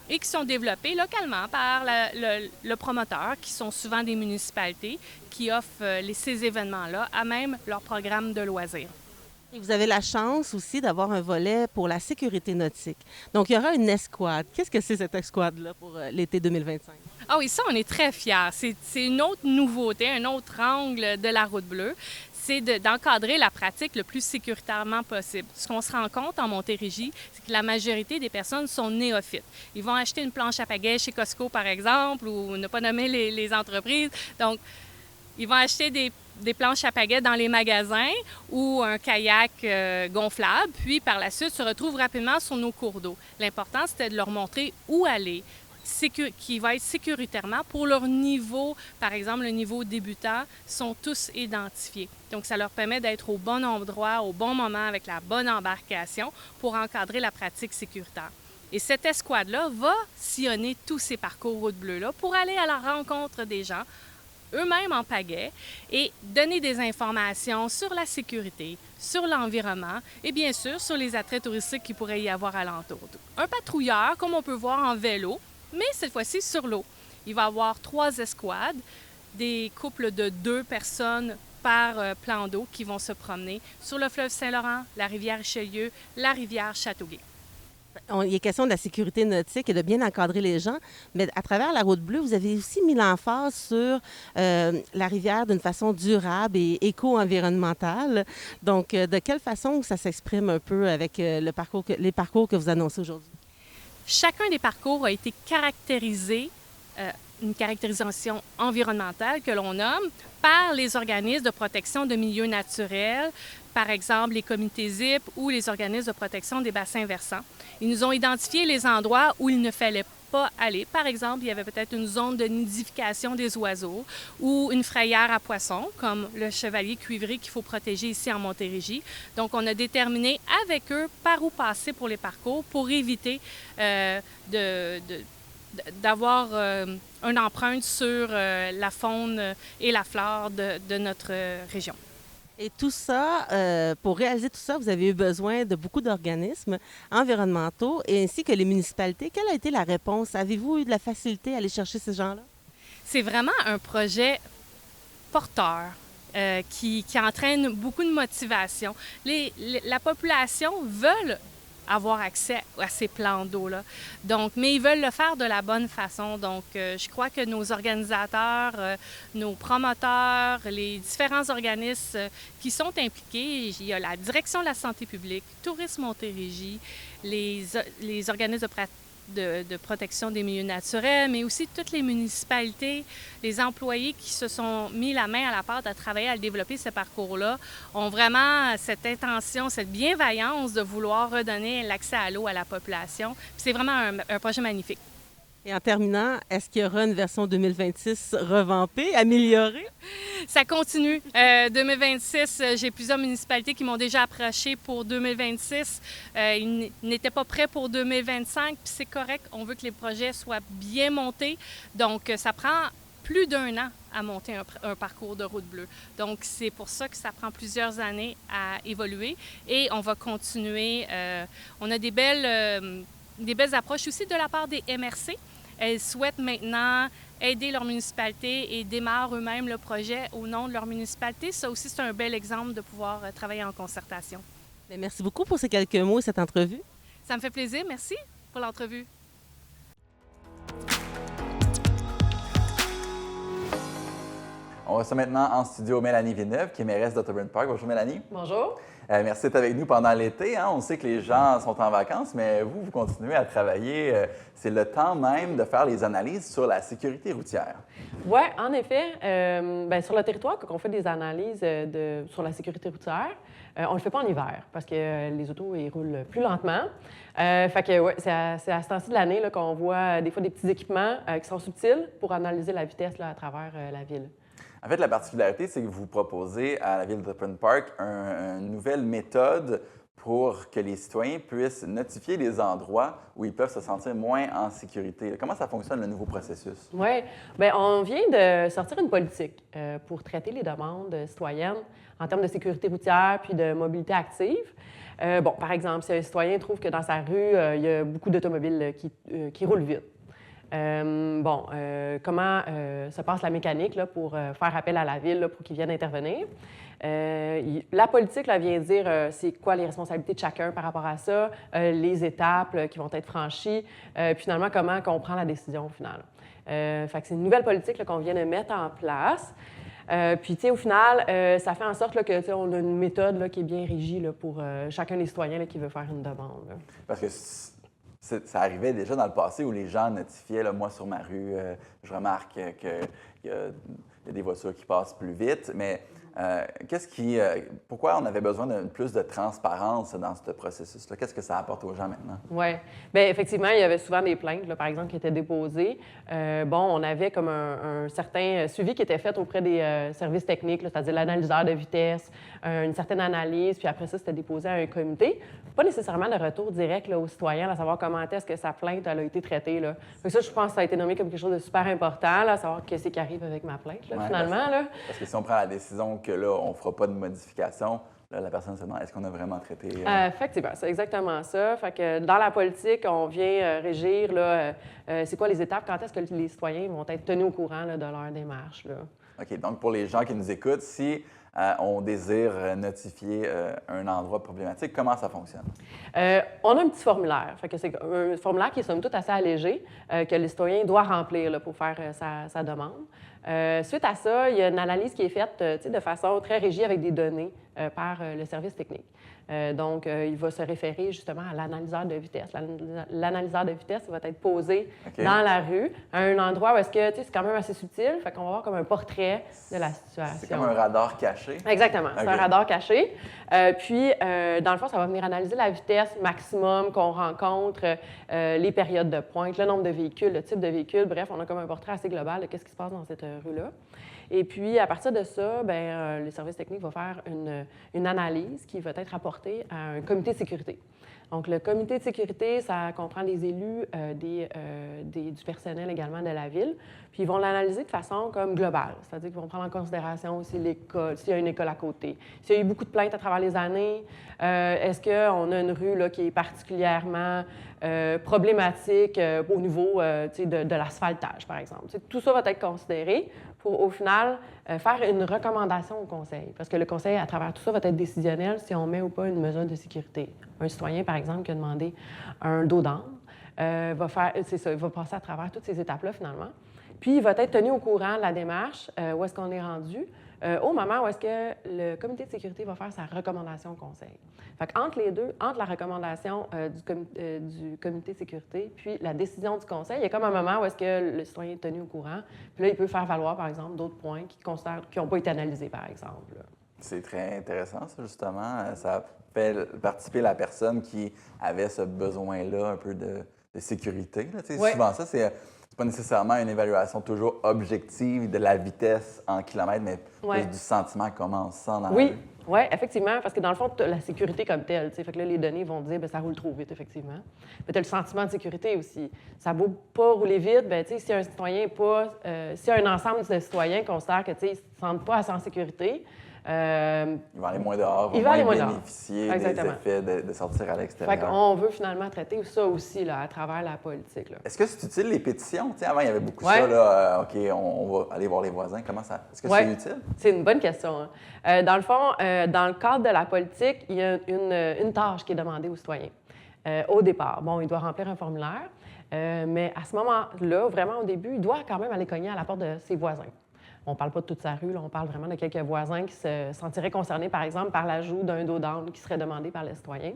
et qui sont développées localement par le promoteur, qui sont souvent des municipalités, qui offrent ces événements-là à même leur programme de loisirs. Et vous avez la chance aussi d'avoir un volet pour la sécurité nautique. Donc, il y aura une escouade. Qu'est-ce que c'est cette escouade-là pour l'été 2025? Ah oui, ça, on est très fiers. C'est une autre nouveauté, un autre angle de la Route bleue. C'est d'encadrer la pratique le plus sécuritairement possible. Ce qu'on se rend compte en Montérégie, c'est que la majorité des personnes sont néophytes. Ils vont acheter une planche à pagaie chez Costco, par exemple, ou ne pas nommer les entreprises. Donc, ils vont acheter des planches à pagaie dans les magasins ou un kayak gonflable, puis par la suite se retrouvent rapidement sur nos cours d'eau. L'important, c'était de leur montrer où aller, qui va être sécuritairement pour leur niveau. Par exemple, le niveau débutant sont tous identifiés. Donc, ça leur permet d'être au bon endroit, au bon moment, avec la bonne embarcation pour encadrer la pratique sécuritaire. Et cette escouade-là va sillonner tous ces parcours Route bleue-là pour aller à la rencontre des gens, eux-mêmes en pagaie, et donner des informations sur la sécurité, sur l'environnement et bien sûr sur les attraits touristiques qu'il pourrait y avoir alentour. Un patrouilleur, comme on peut voir en vélo, mais cette fois-ci sur l'eau. Il va y avoir 3 escouades, des couples de 2 personnes par plan d'eau qui vont se promener sur le fleuve Saint-Laurent, la rivière Richelieu, la rivière Châteauguay. Il est question de la sécurité nautique et de bien encadrer les gens, mais à travers la Route bleue, vous avez aussi mis l'emphase sur la rivière d'une façon durable et éco-environnementale. Donc, de quelle façon ça s'exprime un peu avec les parcours que vous annoncez aujourd'hui? Chacun des parcours a été caractérisé, une caractérisation environnementale que l'on nomme, par les organismes de protection de milieux naturels, par exemple les comités ZIP ou les organismes de protection des bassins versants. Ils nous ont identifié les endroits où il ne fallait pas aller. Par exemple, il y avait peut-être une zone de nidification des oiseaux ou une frayère à poissons, comme le chevalier cuivré qu'il faut protéger ici en Montérégie. Donc, on a déterminé avec eux par où passer pour les parcours pour éviter de d'avoir une empreinte sur la faune et la flore de notre région. Et tout ça, pour réaliser tout ça, vous avez eu besoin de beaucoup d'organismes environnementaux et ainsi que les municipalités. Quelle a été la réponse? Avez-vous eu de la facilité à aller chercher ces gens-là? C'est vraiment un projet porteur qui entraîne beaucoup de motivation. La population veut avoir accès à ces plans d'eau-là. Donc, mais ils veulent le faire de la bonne façon. Donc, je crois que nos organisateurs, nos promoteurs, les différents organismes qui sont impliqués, il y a la Direction de la santé publique, Tourisme Montérégie, les organismes de protection des milieux naturels, mais aussi toutes les municipalités, les employés qui se sont mis la main à la pâte à travailler à développer ce parcours-là, ont vraiment cette intention, cette bienveillance de vouloir redonner l'accès à l'eau à la population. Puis c'est vraiment un projet magnifique. Et en terminant, est-ce qu'il y aura une version 2026 revampée, améliorée? Ça continue. 2026, j'ai plusieurs municipalités qui m'ont déjà approché pour 2026. Ils n'étaient pas prêts pour 2025, puis c'est correct. On veut que les projets soient bien montés. Donc, ça prend plus d'1 an à monter un parcours de route bleue. Donc, c'est pour ça que ça prend plusieurs années à évoluer. Et on va continuer. On a des belles approches aussi de la part des MRC. Elles souhaitent maintenant aider leur municipalité et démarrent eux-mêmes le projet au nom de leur municipalité. Ça aussi, c'est un bel exemple de pouvoir travailler en concertation. Bien, merci beaucoup pour ces quelques mots et cette entrevue. Ça me fait plaisir. Merci pour l'entrevue. On reçoit maintenant en studio Mélanie Villeneuve, qui est mairesse d'Otterburn Park. Bonjour Mélanie. Bonjour. Merci d'être avec nous pendant l'été. On sait que les gens sont en vacances, mais vous continuez à travailler. C'est le temps même de faire les analyses sur la sécurité routière. Oui, en effet. Sur le territoire, quand on fait des analyses sur la sécurité routière, on ne le fait pas en hiver parce que les autos ils roulent plus lentement. Fait que, ouais, c'est à ce temps-ci de l'année là, qu'on voit des fois des petits équipements qui sont subtils pour analyser la vitesse là, à travers la ville. En fait, la particularité, c'est que vous proposez à la Ville d'Otterburn Park une nouvelle méthode pour que les citoyens puissent notifier les endroits où ils peuvent se sentir moins en sécurité. Comment ça fonctionne, le nouveau processus? Oui, bien, on vient de sortir une politique pour traiter les demandes citoyennes en termes de sécurité routière puis de mobilité active. Par exemple, si un citoyen trouve que dans sa rue, il y a beaucoup d'automobiles qui roulent vite. Comment se passe la mécanique là, pour faire appel à la Ville là, pour qu'ils viennent intervenir. La politique là, vient dire c'est quoi les responsabilités de chacun par rapport à ça, les étapes là, qui vont être franchies, puis finalement, comment on prend la décision au final. Fait que c'est une nouvelle politique là, qu'on vient de mettre en place. Puis, tu sais, au final, ça fait en sorte là, que, on a une méthode là, qui est bien régie là, pour chacun des citoyens là, qui veut faire une demande. Là. Parce que ça arrivait déjà dans le passé où les gens notifiaient, là, moi, sur ma rue, je remarque qu'il y a des voitures qui passent plus vite, mais pourquoi on avait besoin de plus de transparence dans ce processus-là? Qu'est-ce que ça apporte aux gens maintenant? Oui. Bien, effectivement, il y avait souvent des plaintes, là, par exemple, qui étaient déposées. On avait comme un certain suivi qui était fait auprès des services techniques, là, c'est-à-dire l'analyseur de vitesse, une certaine analyse, puis après ça, c'était déposé à un comité. Pas nécessairement de retour direct là, aux citoyens, à savoir comment est-ce que sa plainte elle a été traitée. Là. Donc ça, je pense que ça a été nommé comme quelque chose de super important, là, à savoir qu'est-ce qui arrive avec ma plainte, là, finalement. Parce que si on prend la décision que là, on ne fera pas de modification, là, la personne se demande est-ce qu'on a vraiment traité. Effectivement, c'est exactement ça. Fait que dans la politique, on vient régir là, c'est quoi les étapes, quand est-ce que les citoyens vont être tenus au courant là, de leur démarche. Là. OK. Donc, pour les gens qui nous écoutent, si on désire notifier un endroit problématique, comment ça fonctionne? On a un petit formulaire. Fait que c'est un formulaire qui est somme toute assez allégé, que le citoyen doit remplir là, pour faire sa demande. Suite à ça, il y a une analyse qui est faite de façon très régie avec des données par le service technique. Il va se référer justement à l'analyseur de vitesse. L'analyseur de vitesse va être posé dans la rue, à un endroit où est-ce que c'est quand même assez subtil, fait qu'on va avoir comme un portrait de la situation. C'est comme un radar caché? Exactement, c'est un radar caché. Dans le fond, ça va venir analyser la vitesse maximum qu'on rencontre, les périodes de pointe, le nombre de véhicules, le type de véhicule. Bref, on a comme un portrait assez global de qu'est-ce qui se passe dans cette rue-là. Et puis, à partir de ça, les services techniques vont faire une analyse qui va être apportée à un comité de sécurité. Donc, le comité de sécurité, ça comprend des élus, du personnel également de la ville. Puis, ils vont l'analyser de façon comme globale. C'est-à-dire qu'ils vont prendre en considération aussi l'école, s'il y a une école à côté. S'il y a eu beaucoup de plaintes à travers les années, est-ce qu'on a une rue là, qui est particulièrement problématique au niveau de l'asphaltage, par exemple. Tout ça va être considéré pour, au final, faire une recommandation au conseil. Parce que le conseil, à travers tout ça, va être décisionnel si on met ou pas une mesure de sécurité. Un citoyen, par exemple, qui a demandé un dos d'âne, il va passer à travers toutes ces étapes-là, finalement. Puis, il va être tenu au courant de la démarche, où est-ce qu'on est rendu, au moment où est-ce que le comité de sécurité va faire sa recommandation au conseil. Fait qu'entre les deux, entre la recommandation du comité de sécurité puis la décision du conseil, il y a comme un moment où est-ce que le citoyen est tenu au courant. Puis là, il peut faire valoir, par exemple, d'autres points qui n'ont pas été analysés, par exemple. C'est très intéressant, ça, justement. Ça fait participer la personne qui avait ce besoin-là un peu de sécurité. Là. Ouais. Souvent, ça, c'est pas nécessairement une évaluation toujours objective de la vitesse en kilomètres, mais plus du sentiment comment on se sent dans la rue. Oui, effectivement, parce que dans le fond, tu as la sécurité comme telle. Fait que là, les données vont dire que ça roule trop vite, effectivement. Mais tu as le sentiment de sécurité aussi. Ça ne vaut pas rouler vite. Si un citoyen si un ensemble de citoyens considère que ne se sentent pas assez en sécurité, il va aller moins dehors, il va aller moins bénéficier des effets de sortir à l'extérieur. Fait qu'on veut finalement traiter ça aussi là, à travers la politique. Là. Est-ce que c'est utile, les pétitions? Avant, il y avait beaucoup ça. Là, OK, on va aller voir les voisins. Comment ça? Est-ce que c'est utile? C'est une bonne question. Hein. Dans le fond, dans le cadre de la politique, il y a une tâche qui est demandée aux citoyens. Au départ, il doit remplir un formulaire, mais à ce moment-là, vraiment au début, il doit quand même aller cogner à la porte de ses voisins. On ne parle pas de toute sa rue, là, on parle vraiment de quelques voisins qui se sentiraient concernés, par exemple, par l'ajout d'un dos d'âne qui serait demandé par les citoyens.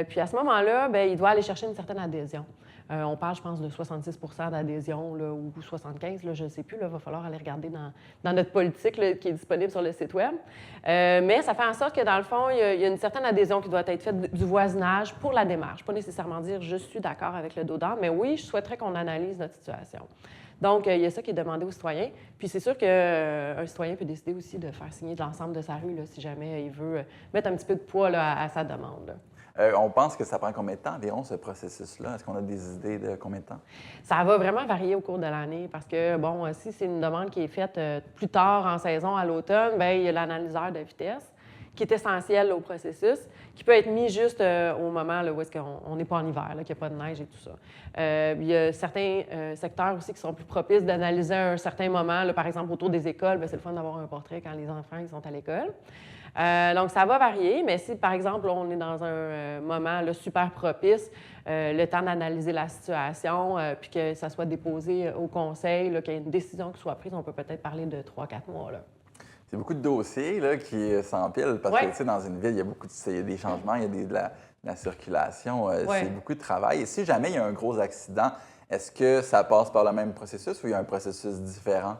Puis à ce moment-là, il doit aller chercher une certaine adhésion. On parle, je pense, de 66 d'adhésion là, ou 75 là, je ne sais plus. Il va falloir aller regarder dans notre politique là, qui est disponible sur le site Web. Mais ça fait en sorte que, dans le fond, il y a une certaine adhésion qui doit être faite du voisinage pour la démarche. Pas nécessairement dire « je suis d'accord avec le dos d'âne », mais oui, je souhaiterais qu'on analyse notre situation. Donc, il y a ça qui est demandé aux citoyens. Puis c'est sûr qu'un citoyen peut décider aussi de faire signer de l'ensemble de sa rue là, si jamais il veut mettre un petit peu de poids là, à sa demande. On pense que ça prend combien de temps environ, ce processus-là? Est-ce qu'on a des idées de combien de temps? Ça va vraiment varier au cours de l'année parce que, si c'est une demande qui est faite plus tard en saison, à l'automne, il y a l'analyseur de vitesse qui est essentiel là, au processus, qui peut être mis juste au moment là, où est-ce qu'on n'est pas en hiver, qu'il n'y a pas de neige et tout ça. Il y a certains secteurs aussi qui sont plus propices d'analyser à un certain moment. Là, par exemple, autour des écoles, c'est le fun d'avoir un portrait quand les enfants ils sont à l'école. Donc, ça va varier, mais si, par exemple, on est dans un moment là, super propice, le temps d'analyser la situation, puis que ça soit déposé au conseil, qu'il y ait une décision qui soit prise, on peut peut-être parler de 3-4 mois. Là. C'est beaucoup de dossiers là, qui s'empilent parce que dans une ville, il y a beaucoup il y a des changements, il y a de la circulation. C'est beaucoup de travail. Et si jamais il y a un gros accident, est-ce que ça passe par le même processus ou il y a un processus différent?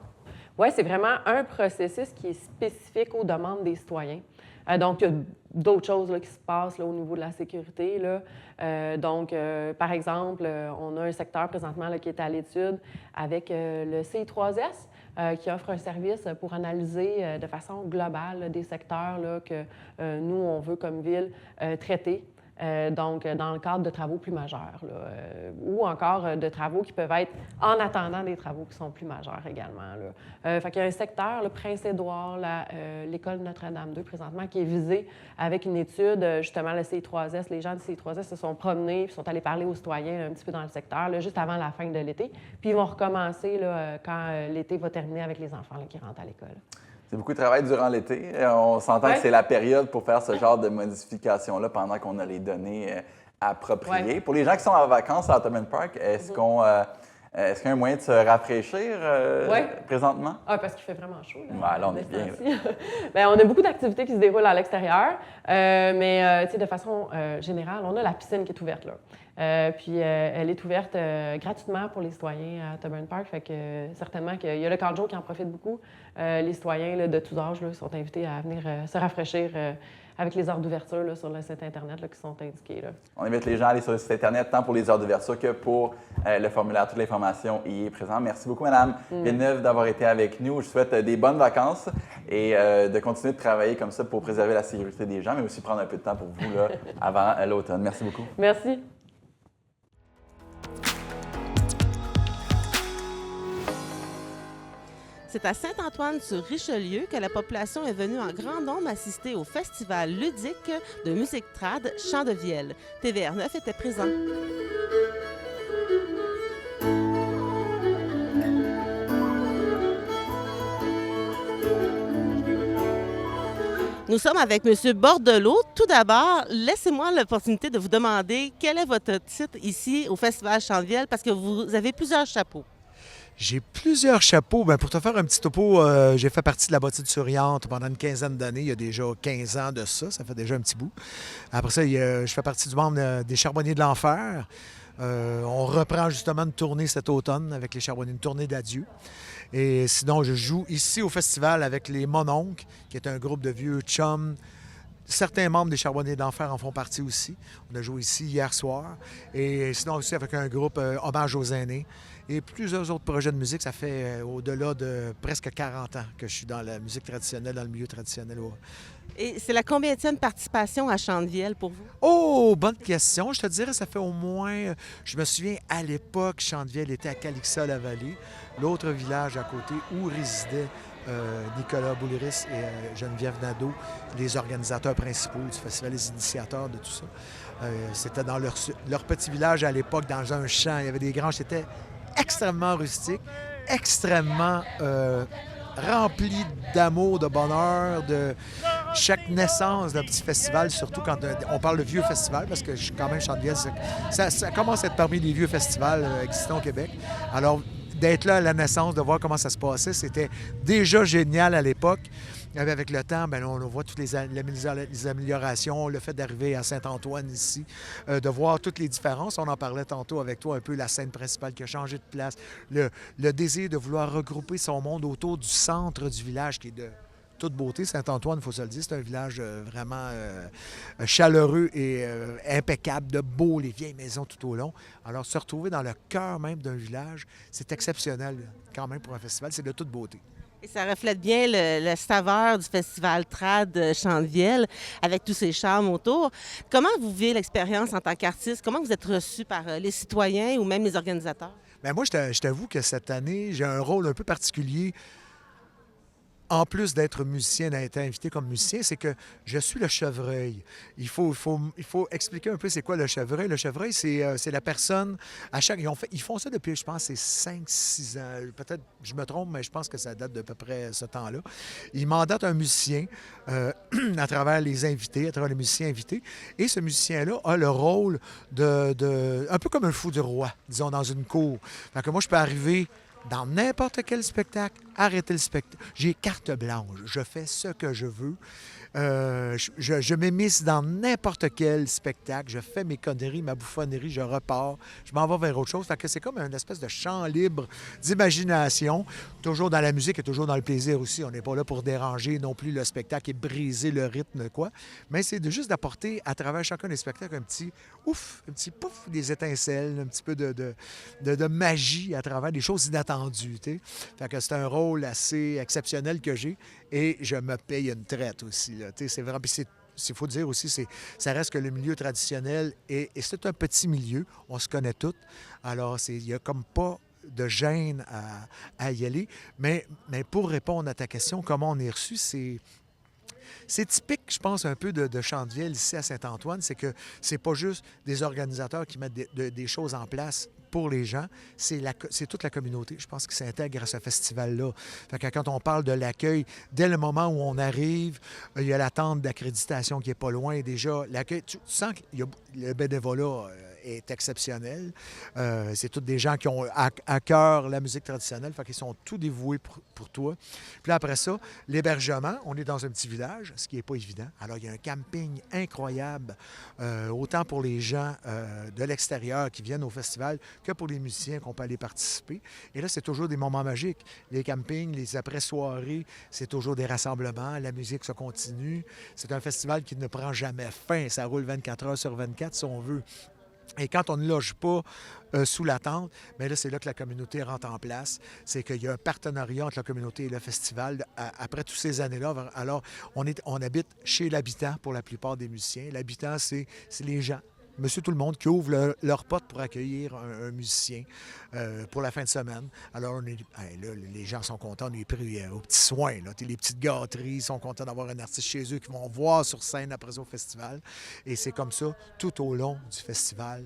Oui, c'est vraiment un processus qui est spécifique aux demandes des citoyens. Donc, il y a d'autres choses là, qui se passent là, au niveau de la sécurité. Là. Par exemple, on a un secteur présentement là, qui est à l'étude avec le CI3S qui offre un service pour analyser de façon globale là, des secteurs là, que nous, on veut comme ville traiter. Dans le cadre de travaux plus majeurs, là, ou encore de travaux qui peuvent être en attendant des travaux qui sont plus majeurs également. Fait qu'il y a un secteur, le Prince-Édouard, l'école Notre-Dame 2 présentement, qui est visé avec une étude, justement, le CI3S. Les gens du CI3S se sont promenés, puis sont allés parler aux citoyens un petit peu dans le secteur, là, juste avant la fin de l'été. Puis ils vont recommencer là, quand l'été va terminer avec les enfants là, qui rentrent à l'école. C'est beaucoup de travail durant l'été. On s'entend que c'est la période pour faire ce genre de modifications-là pendant qu'on a les données appropriées. Pour les gens qui sont en vacances à Ottoman Park, est-ce qu'il y a un moyen de se rafraîchir présentement? Ah, parce qu'il fait vraiment chaud. Là, on est bien. Bien, on a beaucoup d'activités qui se déroulent à l'extérieur, mais de façon générale, on a la piscine qui est ouverte là. Puis elle est ouverte gratuitement pour les citoyens à Tobin Park. Fait que certainement qu'il y a le camp de jour qui en profite beaucoup. Les citoyens là, de tous âges là, sont invités à venir se rafraîchir avec les heures d'ouverture là, sur le site Internet là, qui sont indiquées. Là. On invite les gens à aller sur le site Internet, tant pour les heures d'ouverture que pour le formulaire. Toute l'information y est présente. Merci beaucoup, Mme Villeneuve, d'avoir été avec nous. Je souhaite des bonnes vacances et de continuer de travailler comme ça pour préserver la sécurité des gens, mais aussi prendre un peu de temps pour vous là, avant l'automne. Merci beaucoup. Merci. C'est à Saint-Antoine-sur-Richelieu que la population est venue en grand nombre assister au festival ludique de musique trad Chant de Vielle. TVR9 était présent. Nous sommes avec M. Bordelot. Tout d'abord, laissez-moi l'opportunité de vous demander quel est votre titre ici au Festival Chant de Vielle, parce que vous avez plusieurs chapeaux. J'ai plusieurs chapeaux. Bien, pour te faire un petit topo, j'ai fait partie de la bottine souriante pendant une quinzaine d'années. Il y a déjà 15 ans de ça. Ça fait déjà un petit bout. Après ça, je fais partie du membre des Charbonniers de l'Enfer. On reprend justement une tournée cet automne avec les Charbonniers, une tournée d'adieu. Et sinon, je joue ici au festival avec les Mononcles, qui est un groupe de vieux chums. Certains membres des Charbonniers de l'Enfer en font partie aussi. On a joué ici hier soir. Et sinon aussi avec un groupe Hommage aux aînés. Et plusieurs autres projets de musique. Ça fait au-delà de presque 40 ans que je suis dans la musique traditionnelle, dans le milieu traditionnel. Et c'est la combienième participation à Chant de Vielle pour vous? Oh, bonne question. Je te dirais, ça fait au moins... Je me souviens, à l'époque, Chant de Vielle était à Calixa-la-Vallée, l'autre village à côté où résidaient Nicolas Bouliris et Geneviève Nadeau, les organisateurs principaux du festival, les initiateurs de tout ça. C'était dans leur petit village à l'époque, dans un champ. Il y avait des granges, c'était extrêmement rustique, extrêmement rempli d'amour, de bonheur, de chaque naissance d'un petit festival, surtout quand on parle de vieux festival, parce que quand même, Chant de Vielle, ça commence à être parmi les vieux festivals existants au Québec. Alors, d'être là à la naissance, de voir comment ça se passait, c'était déjà génial à l'époque. Avec le temps, bien, on voit toutes les améliorations, le fait d'arriver à Saint-Antoine ici, de voir toutes les différences. On en parlait tantôt avec toi, un peu la scène principale qui a changé de place, le désir de vouloir regrouper son monde autour du centre du village qui est de toute beauté. Saint-Antoine, il faut se le dire, c'est un village vraiment chaleureux et impeccable, de beau, les vieilles maisons tout au long. Alors, se retrouver dans le cœur même d'un village, c'est exceptionnel quand même pour un festival, c'est de toute beauté. Et ça reflète bien le saveur du festival trad Chant de Vielle, avec tous ces charmes autour. Comment vous vivez l'expérience en tant qu'artiste? Comment vous êtes reçu par les citoyens ou même les organisateurs? Bien, moi, je t'avoue que cette année, j'ai un rôle un peu particulier. En plus d'être musicien, d'être invité comme musicien, c'est que je suis le chevreuil. Il faut expliquer un peu c'est quoi le chevreuil. Le chevreuil, c'est la personne, ils font ça depuis, je pense, c'est 5-6 ans. Peut-être, je me trompe, mais je pense que ça date d'à peu près ce temps-là. Ils mandatent un musicien à travers les invités, à travers les musiciens invités. Et ce musicien-là a le rôle un peu comme un fou du roi, disons, dans une cour. Fait que moi, je peux arriver dans n'importe quel spectacle, arrêter le spectacle. J'ai carte blanche. Je fais ce que je veux. Je m'émisse dans n'importe quel spectacle. Je fais mes conneries, ma bouffonnerie, je repars. Je m'en vais vers autre chose. Fait que c'est comme une espèce de champ libre d'imagination. Toujours dans la musique et toujours dans le plaisir aussi. On n'est pas là pour déranger non plus le spectacle et briser le rythme, quoi. Mais c'est juste d'apporter à travers chacun des spectacles un petit ouf, un petit pouf, des étincelles, un petit peu de magie à travers des choses inattendues. T'sais. Fait que c'est un rôle assez exceptionnel que j'ai et je me paye une traite aussi. Là. C'est vraiment... Il faut dire aussi, ça reste que le milieu traditionnel et c'est un petit milieu, on se connaît tous. Alors, il n'y a comme pas de gêne à y aller. Mais pour répondre à ta question, comment on est reçu, c'est typique, je pense, un peu de Chant de Vielle ici à Saint-Antoine, c'est que c'est pas juste des organisateurs qui mettent des choses en place pour les gens, c'est toute la communauté, je pense, qui s'intègre à ce festival-là. Fait que quand on parle de l'accueil, dès le moment où on arrive, il y a l'attente d'accréditation qui est pas loin. Déjà, l'accueil, tu sens que le bénévolat est exceptionnelle. C'est tous des gens qui ont à cœur la musique traditionnelle, fait qu'ils sont tout dévoués pour toi. Puis là, après ça, l'hébergement, on est dans un petit village, ce qui n'est pas évident. Alors, il y a un camping incroyable, autant pour les gens de l'extérieur qui viennent au festival que pour les musiciens qu'on peut aller participer. Et là, c'est toujours des moments magiques. Les campings, les après-soirées, c'est toujours des rassemblements, la musique se continue. C'est un festival qui ne prend jamais fin. Ça roule 24 heures sur 24, si on veut. Et quand on ne loge pas sous la tente, bien là, c'est là que la communauté rentre en place. C'est qu'il y a un partenariat entre la communauté et le festival. Après toutes ces années-là, alors on habite chez l'habitant pour la plupart des musiciens. L'habitant, c'est les gens. Monsieur Tout-le-Monde qui ouvre leur porte pour accueillir un musicien pour la fin de semaine. Alors, là, les gens sont contents, on est pris aux petits soins. Là. Les petites gâteries sont contents d'avoir un artiste chez eux qui vont voir sur scène après ça au festival. Et c'est comme ça, tout au long du festival,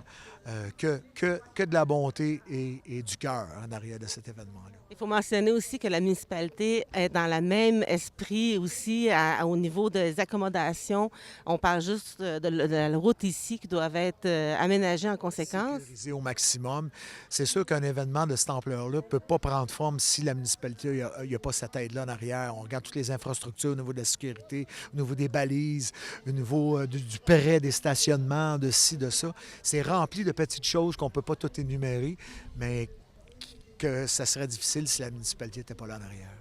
que de la bonté et du cœur en arrière de cet événement-là. Il faut mentionner aussi que la municipalité est dans le même esprit aussi au niveau des accommodations. On parle juste de la route ici qui doit être aménagée en conséquence. Sécurisée au maximum. C'est sûr qu'un événement de cette ampleur-là ne peut pas prendre forme si la municipalité n'a pas cette aide-là en arrière. On regarde toutes les infrastructures au niveau de la sécurité, au niveau des balises, au niveau du prêt des stationnements, de ci, de ça. C'est rempli de petites choses qu'on ne peut pas tout énumérer, mais que ça serait difficile si la municipalité n'était pas là en arrière.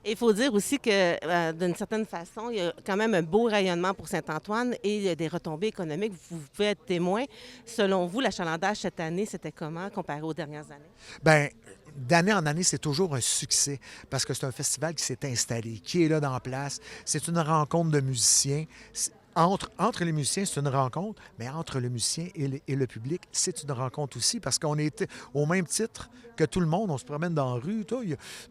Il faut dire aussi que, d'une certaine façon, il y a quand même un beau rayonnement pour Saint-Antoine et il y a des retombées économiques. Vous pouvez être témoin. Selon vous, l'achalandage cette année, c'était comment comparé aux dernières années? Bien, d'année en année, c'est toujours un succès parce que c'est un festival qui s'est installé, qui est là dans la place. C'est une rencontre de musiciens. Entre les musiciens, c'est une rencontre, mais entre le musicien et le public, c'est une rencontre aussi parce qu'on est au même titre que tout le monde. On se promène dans la rue.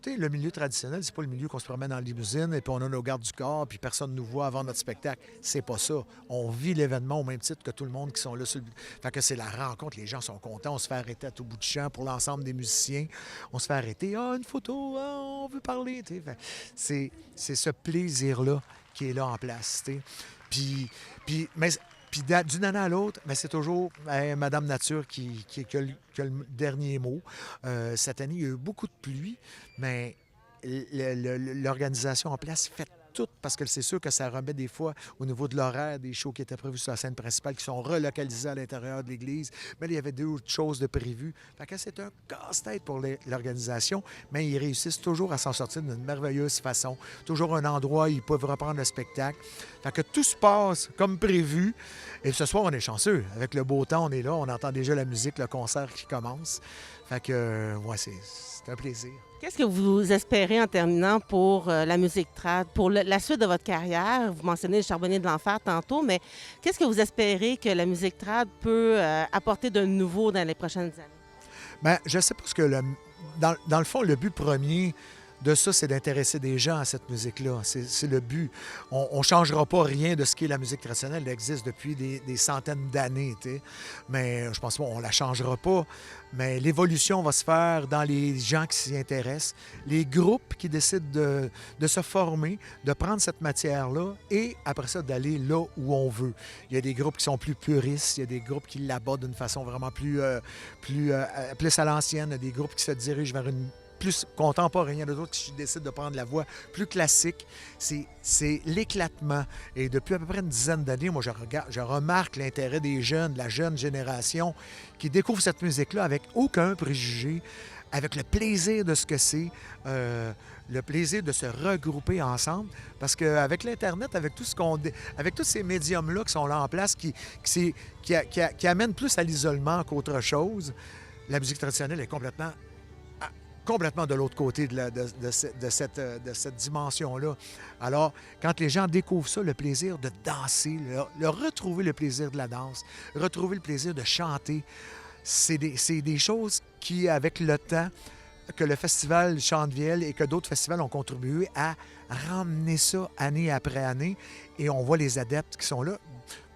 Le milieu traditionnel, c'est pas le milieu qu'on se promène en limousine et puis on a nos gardes du corps puis personne ne nous voit avant notre spectacle. C'est pas ça. On vit l'événement au même titre que tout le monde qui sont là. Fait que c'est la rencontre. Les gens sont contents. On se fait arrêter à tout bout de champ pour l'ensemble des musiciens. On se fait arrêter. Ah, une photo. Ah, on veut parler. C'est ce plaisir-là qui est là en place. Puis d'une année à l'autre, mais c'est toujours Madame Nature qui a le dernier mot. Cette année, il y a eu beaucoup de pluie, mais l'organisation en place fait tout parce que c'est sûr que ça remet des fois au niveau de l'horaire des shows qui étaient prévus sur la scène principale qui sont relocalisés à l'intérieur de l'église. Mais il y avait d'autres choses de prévues. Fait que c'est un casse-tête pour l'organisation, mais ils réussissent toujours à s'en sortir d'une merveilleuse façon. Toujours un endroit où ils peuvent reprendre le spectacle. Fait que tout se passe comme prévu. Et ce soir, on est chanceux. Avec le beau temps, on est là. On entend déjà la musique, le concert qui commence. Fait que, ouais, c'est un plaisir. Qu'est-ce que vous espérez en terminant pour la musique trad, pour la suite de votre carrière? Vous mentionnez le Charbonnier de l'Enfer tantôt, mais qu'est-ce que vous espérez que la musique trad peut apporter de nouveau dans les prochaines années? Bien, je sais parce que dans le fond, le but premier de ça, c'est d'intéresser des gens à cette musique-là. C'est le but. On ne changera pas rien de ce qui est la musique traditionnelle. Elle existe depuis des centaines d'années. Mais je pense qu'on ne la changera pas. Mais l'évolution va se faire dans les gens qui s'y intéressent, les groupes qui décident de se former, de prendre cette matière-là et après ça, d'aller là où on veut. Il y a des groupes qui sont plus puristes, il y a des groupes qui l'abordent d'une façon vraiment plus à l'ancienne, il y a des groupes qui se dirigent vers une plus contemporain, il y en a d'autres qui décident de prendre la voie plus classique. C'est l'éclatement. Et depuis à peu près une dizaine d'années, moi, je remarque l'intérêt des jeunes, de la jeune génération, qui découvrent cette musique-là avec aucun préjugé, avec le plaisir de ce que c'est, le plaisir de se regrouper ensemble. Parce qu'avec l'Internet, avec tous ces médiums-là qui sont là en place, qui amènent plus à l'isolement qu'autre chose, la musique traditionnelle est complètement de l'autre côté de cette dimension-là. Alors, quand les gens découvrent ça, le plaisir de danser, retrouver le plaisir de la danse, retrouver le plaisir de chanter, c'est des choses qui, avec le temps, que le festival Chante-Viel et que d'autres festivals ont contribué à ramener ça année après année. Et on voit les adeptes qui sont là.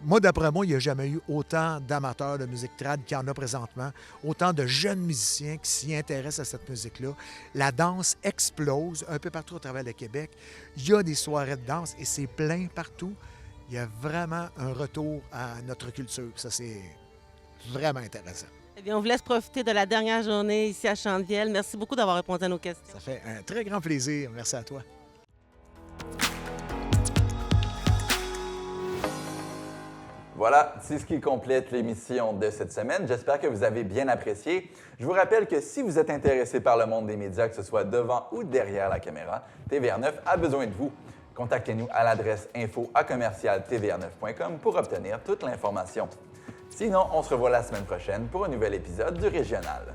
Moi, d'après moi, il n'y a jamais eu autant d'amateurs de musique trad qu'il y en a présentement, autant de jeunes musiciens qui s'y intéressent à cette musique-là. La danse explose un peu partout à travers le Québec. Il y a des soirées de danse et c'est plein partout. Il y a vraiment un retour à notre culture. Ça, vraiment intéressant. Eh bien, on vous laisse profiter de la dernière journée ici à Chandevielle. Merci beaucoup d'avoir répondu à nos questions. Ça fait un très grand plaisir. Merci à toi. Voilà, c'est ce qui complète l'émission de cette semaine. J'espère que vous avez bien apprécié. Je vous rappelle que si vous êtes intéressé par le monde des médias, que ce soit devant ou derrière la caméra, TVR9 a besoin de vous. Contactez-nous à l'adresse info@tvr9.com pour obtenir toute l'information. Sinon, on se revoit la semaine prochaine pour un nouvel épisode du Régional.